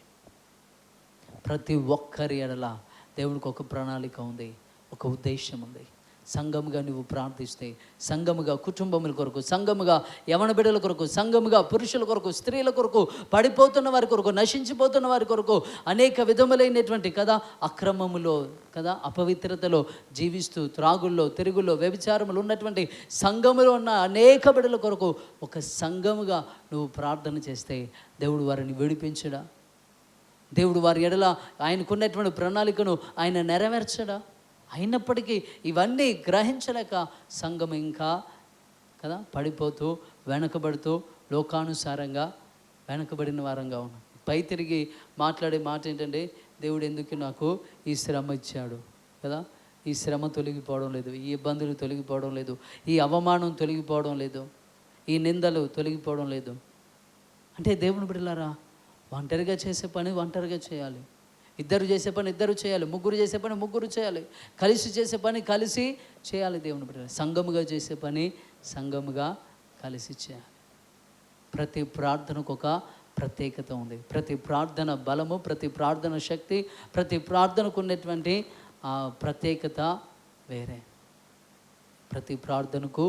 ప్రతి ఒక్కరి ఎడల దేవునికి ఒక ప్రణాళిక ఉంది, ఒక ఉద్దేశం ఉంది. సంఘముగా నువ్వు ప్రార్థిస్తే, సంఘముగా కుటుంబముల కొరకు, సంఘముగా యవన బిడ్డల కొరకు, సంఘముగా పురుషుల కొరకు, స్త్రీల కొరకు, పడిపోతున్న వారి కొరకు, నశించిపోతున్న వారి కొరకు, అనేక విధములైనటువంటి కదా అక్రమములో కదా అపవిత్రతలో జీవిస్తూ త్రాగుల్లో, తిరుగుల్లో, వ్యభిచారములు ఉన్నటువంటి సంఘములో ఉన్న అనేక బిడ్డల కొరకు ఒక సంఘముగా నువ్వు ప్రార్థన చేస్తే దేవుడు వారిని విడిపించడా? దేవుడు వారి ఎడల ఆయనకున్నటువంటి ప్రణాళికను ఆయన నెరవేర్చడా? అయినప్పటికీ ఇవన్నీ గ్రహించలేక సంఘం ఇంకా కదా పడిపోతూ, వెనకబడుతూ, లోకానుసారంగా వెనకబడిన వారంగా ఉన్నాం. పై తిరిగి మాట్లాడే మాట ఏంటంటే, దేవుడు ఎందుకు నాకు ఈ శ్రమ ఇచ్చాడు కదా, ఈ శ్రమ తొలగిపోవడం లేదు, ఈ ఇబ్బందులు తొలగిపోవడం లేదు, ఈ అవమానం తొలగిపోవడం లేదు, ఈ నిందలు తొలగిపోవడం లేదు అంటే, దేవుని బిడ్డలారా, ఒంటరిగా చేసే పని ఒంటరిగా చేయాలి, ఇద్దరు చేసే పని ఇద్దరు చేయాలి, ముగ్గురు చేసే పని ముగ్గురు చేయాలి, కలిసి చేసే పని కలిసి చేయాలి. దేవుని బిడ్డలారా, సంఘముగా చేసే పని సంఘముగా కలిసి చేయాలి. ప్రతి ప్రార్థనకు ఒక ప్రత్యేకత ఉంది. ప్రతి ప్రార్థన బలము, ప్రతి ప్రార్థన శక్తి, ప్రతి ప్రార్థనకు ఉన్నటువంటి ప్రత్యేకత వేరే. ప్రతి ప్రార్థనకు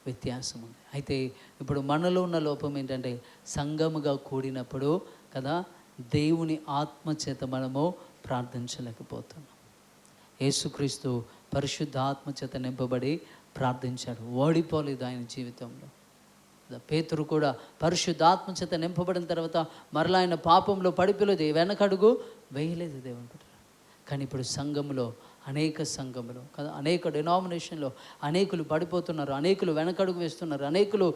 వ్యత్యాసం ఉంది. అయితే ఇప్పుడు మనలో ఉన్న లోపం ఏంటంటే, సంఘముగా కూడినప్పుడు కదా దేవుని ఆత్మచేత మనము ప్రార్థించలేకపోతున్నాం. యేసుక్రీస్తు పరిశుద్ధ ఆత్మచేత నింపబడి ప్రార్థించాడు, ఓడిపోలేదు ఆయన జీవితంలో. పేతురు కూడా పరిశుద్ధాత్మ చేత నింపబడిన తర్వాత మరలా ఆయన పాపంలో పడిపోలేదు, వెనకడుగు వేయలేదు దేవుని బిడ్డ. కానీ ఇప్పుడు సంఘంలో అనేక సంఘములు కదా, అనేక డినామినేషన్లో అనేకులు పడిపోతున్నారు, అనేకులు వెనకడుగు వేస్తున్నారు, అనేకులు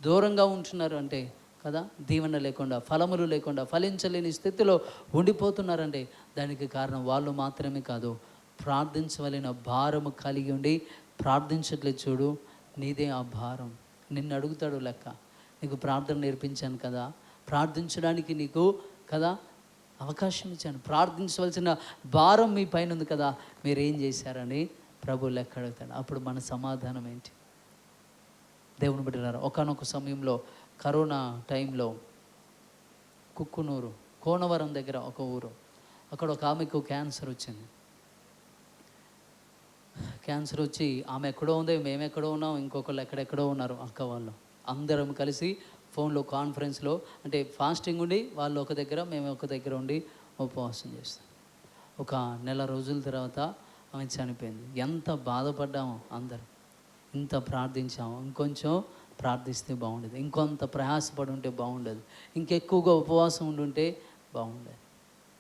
దూరంగా ఉంటున్నారు. అంటే కదా దీవెన లేకుండా, ఫలములు లేకుండా, ఫలించలేని స్థితిలో ఉండిపోతున్నారంటే దానికి కారణం వాళ్ళు మాత్రమే కాదు, ప్రార్థించవలసిన భారము కలిగి ఉండి ప్రార్థించట్లేదు. చూడు, నీదే ఆ భారం. నిన్ను అడుగుతాడు లెక్క. నీకు ప్రార్థన నేర్పించాను కదా, ప్రార్థించడానికి నీకు కదా అవకాశం ఇచ్చాను, ప్రార్థించవలసిన భారం మీ పైన ఉంది కదా, మీరేం చేశారని ప్రభు లెక్క అడుగుతాడు. అప్పుడు మన సమాధానం ఏంటి? దేవుని బిడ్డలారా, ఒకానొక సమయంలో కరోనా టైంలో కుక్కునూరు కోనవరం దగ్గర ఒక ఊరు, అక్కడ ఒక ఆమెకు క్యాన్సర్ వచ్చింది. క్యాన్సర్ వచ్చి ఆమె ఎక్కడో ఉంది, మేము ఎక్కడో ఉన్నాం, ఇంకొకళ్ళు ఎక్కడెక్కడో ఉన్నారు. అక్క వాళ్ళు అందరం కలిసి ఫోన్లో కాన్ఫరెన్స్లో, అంటే ఫాస్టింగ్ ఉండి వాళ్ళు ఒక దగ్గర, మేము ఒక దగ్గర ఉండి ఉపవాసం చేస్తాం. ఒక నెల రోజుల తర్వాత ఆమె చనిపోయింది. ఎంత బాధపడ్డామో అందరం. ఇంత ప్రార్థించాము, ఇంకొంచెం ప్రార్థిస్తే బాగుండేది, ఇంకొంత ప్రయాసపడి ఉంటే బాగుండేది, ఇంకెక్కువగా ఉపవాసం ఉండుంటే బాగుండేది.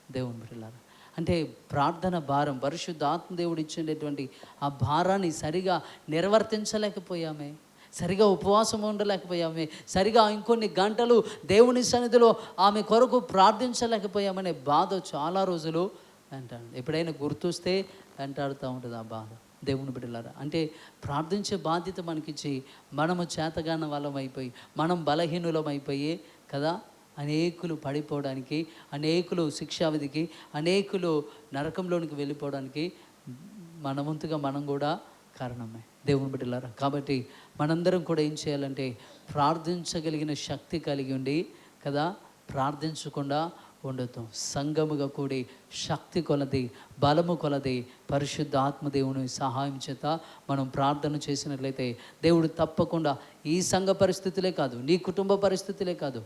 దేవుని బిడ్డలారా, అంటే ప్రార్థన భారం, పరిశుద్ధాత్మ దేవుడు ఇచ్చేటటువంటి ఆ భారాన్ని సరిగా నిర్వర్తించలేకపోయామే, సరిగా ఉపవాసం ఉండలేకపోయామే, సరిగా ఇంకొన్ని గంటలు దేవుని సన్నిధిలో ఆమె కొరకు ప్రార్థించలేకపోయామనే బాధ చాలా రోజులు వెంటాడు. ఎప్పుడైనా గుర్తొస్తే వెంటాడుతూ ఉంటుంది ఆ బాధ. దేవుని బిడ్డలారా, అంటే ప్రార్థించే బాధ్యత మనకిచ్చి మనము చేతగాన వాళ్ళం అయిపోయి, మనం బలహీనులం అయిపోయి కదా అనేకులు పడిపోవడానికి, అనేకులు శిక్షావిధికి, అనేకులు నరకంలోనికి వెళ్ళిపోవడానికి మన వంతుగా మనం కూడా కారణమే. దేవుని బిడ్డలారా, కాబట్టి మనందరం కూడా ఏం చేయాలంటే ప్రార్థించగలిగిన శక్తి కలిగి ఉండి కదా ప్రార్థించకుండా ఉండొద్దు. సంఘముగా కూడి శక్తి కొలది, బలము కొలది పరిశుద్ధాత్మ దేవుని సహాయం చేత మనం ప్రార్థన చేసినట్లయితే దేవుడు తప్పకుండా ఈ సంఘ పరిస్థితులే కాదు, నీ కుటుంబ పరిస్థితులే కాదు,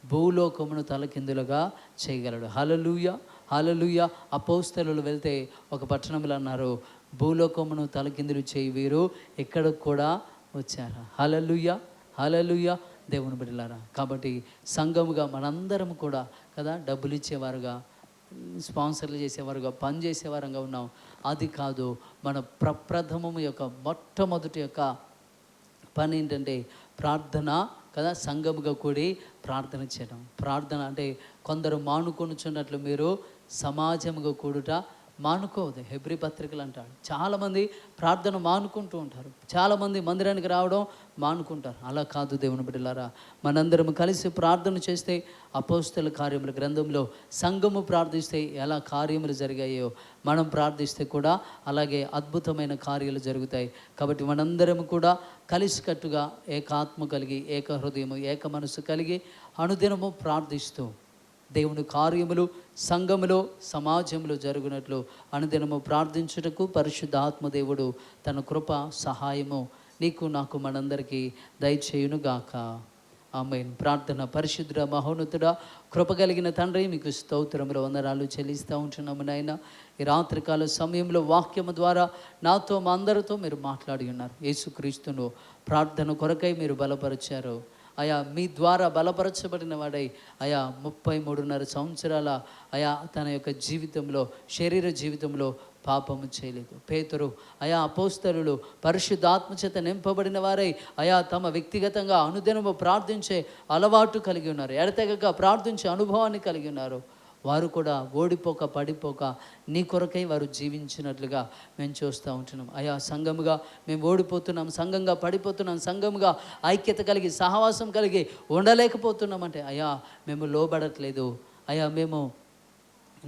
భూలోకమును తలకిందులుగా చేయగలడు. హల్లెలూయా, హల్లెలూయా. అపోస్తలులు వెళ్తే ఒక పట్టణంలో అన్నారు, భూలోకమును తలకిందులు చేయి వీరు ఎక్కడికి కూడా వచ్చారా. హల్లెలూయా, హల్లెలూయా. దేవుని బిడ్డలారా, కాబట్టి సంఘముగా మనందరం కూడా కదా డబ్బులు ఇచ్చేవారుగా, స్పాన్సర్లు చేసేవారుగా, పని చేసేవారుగా ఉన్నాం. అది కాదు, మన ప్రప్రథమము యొక్క మొట్టమొదటి యొక్క పని ఏంటంటే ప్రార్థన కదా, సంఘముగా కూడి ప్రార్థన చేయడం. ప్రార్థన అంటే కొందరు మానుకొనుచున్నట్లు మీరు సమాజముగా కూడుట మానుకోవద్దు. హెబ్రీ పత్రికలు అంటాడు. చాలామంది ప్రార్థన మానుకుంటూ ఉంటారు, చాలామంది మందిరానికి రావడం మానుకుంటారు. అలా కాదు దేవుని బిడ్డలారా, మనందరం కలిసి ప్రార్థన చేస్తే అపోస్తల కార్యముల గ్రంథంలో సంఘము ప్రార్థిస్తే ఎలా కార్యములు జరిగాయో మనం ప్రార్థిస్తే కూడా అలాగే అద్భుతమైన కార్యాలు జరుగుతాయి. కాబట్టి మనందరం కూడా కలిసికట్టుగా ఏకాత్మ కలిగి, ఏక హృదయము, ఏక మనసు కలిగి అనుదినము ప్రార్థిస్తూ దేవుని కార్యములు సంఘములో సమాజంలో జరుగునట్లు అనుదినము ప్రార్థించుటకు పరిశుద్ధాత్మ దేవుడు తన కృప సహాయము నీకు నాకు మనందరికీ దయచేయునుగాక. ఆమేన్. ప్రార్థన. పరిశుద్ధ మహోన్నతుడా, కృప కలిగిన తండ్రి, మీకు స్తోత్రములు వందనాలు చెల్లిస్తూ ఉంటున్నాము నాయన. ఈ రాత్రికాల సమయంలో వాక్యము ద్వారా నాతో మా అందరితో మీరు మాట్లాడి ఉన్నారు. యేసుక్రీస్తును ప్రార్థన కొరకై మీరు బలపరిచారు అయా. మీ ద్వారా బలపరచబడిన వాడై అయా 33.5 సంవత్సరాల అయా తన యొక్క జీవితంలో, శరీర జీవితంలో పాపము చేయలేదు. పేతురు అయా అపోస్తలులు పరిశుద్ధాత్మ చేత నింపబడిన వారై అయా తమ వ్యక్తిగతంగా అనుదినము ప్రార్థించే అలవాటు కలిగి ఉన్నారు, ఎడతెగక ప్రార్థించే అనుభవాన్ని కలిగి ఉన్నారు. వారు కూడా ఓడిపోక పడిపోక నీ కొరకై వారు జీవించినట్లుగా మేము చూస్తూ ఉంటున్నాం. అయా సంఘముగా మేము ఓడిపోతున్నాం, సంఘంగా పడిపోతున్నాం, సంఘముగా ఐక్యత కలిగి సహవాసం కలిగి ఉండలేకపోతున్నామంటే అయా మేము లోబడట్లేదు అయా, మేము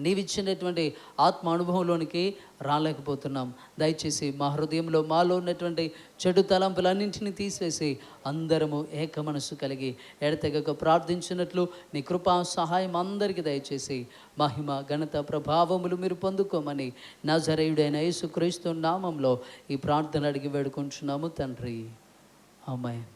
నీవిచ్చినటువంటి ఆత్మ అనుభవంలోనికి రాలేకపోతున్నాం. దయచేసి మా హృదయంలో మాలో ఉన్నటువంటి చెడు తలంపులన్నింటినీ తీసివేసి అందరము ఏక మనసు కలిగి ఎడతెగక ప్రార్థించినట్లు నీ కృపా సహాయం అందరికీ దయచేసి మహిమ ఘనత ప్రభావములు మీరు పొందుకోమని నజరేయుడైన యేసుక్రీస్తు నామంలో ఈ ప్రార్థన అడిగి వేడుకుంటున్నాము తండ్రి. ఆమేన్.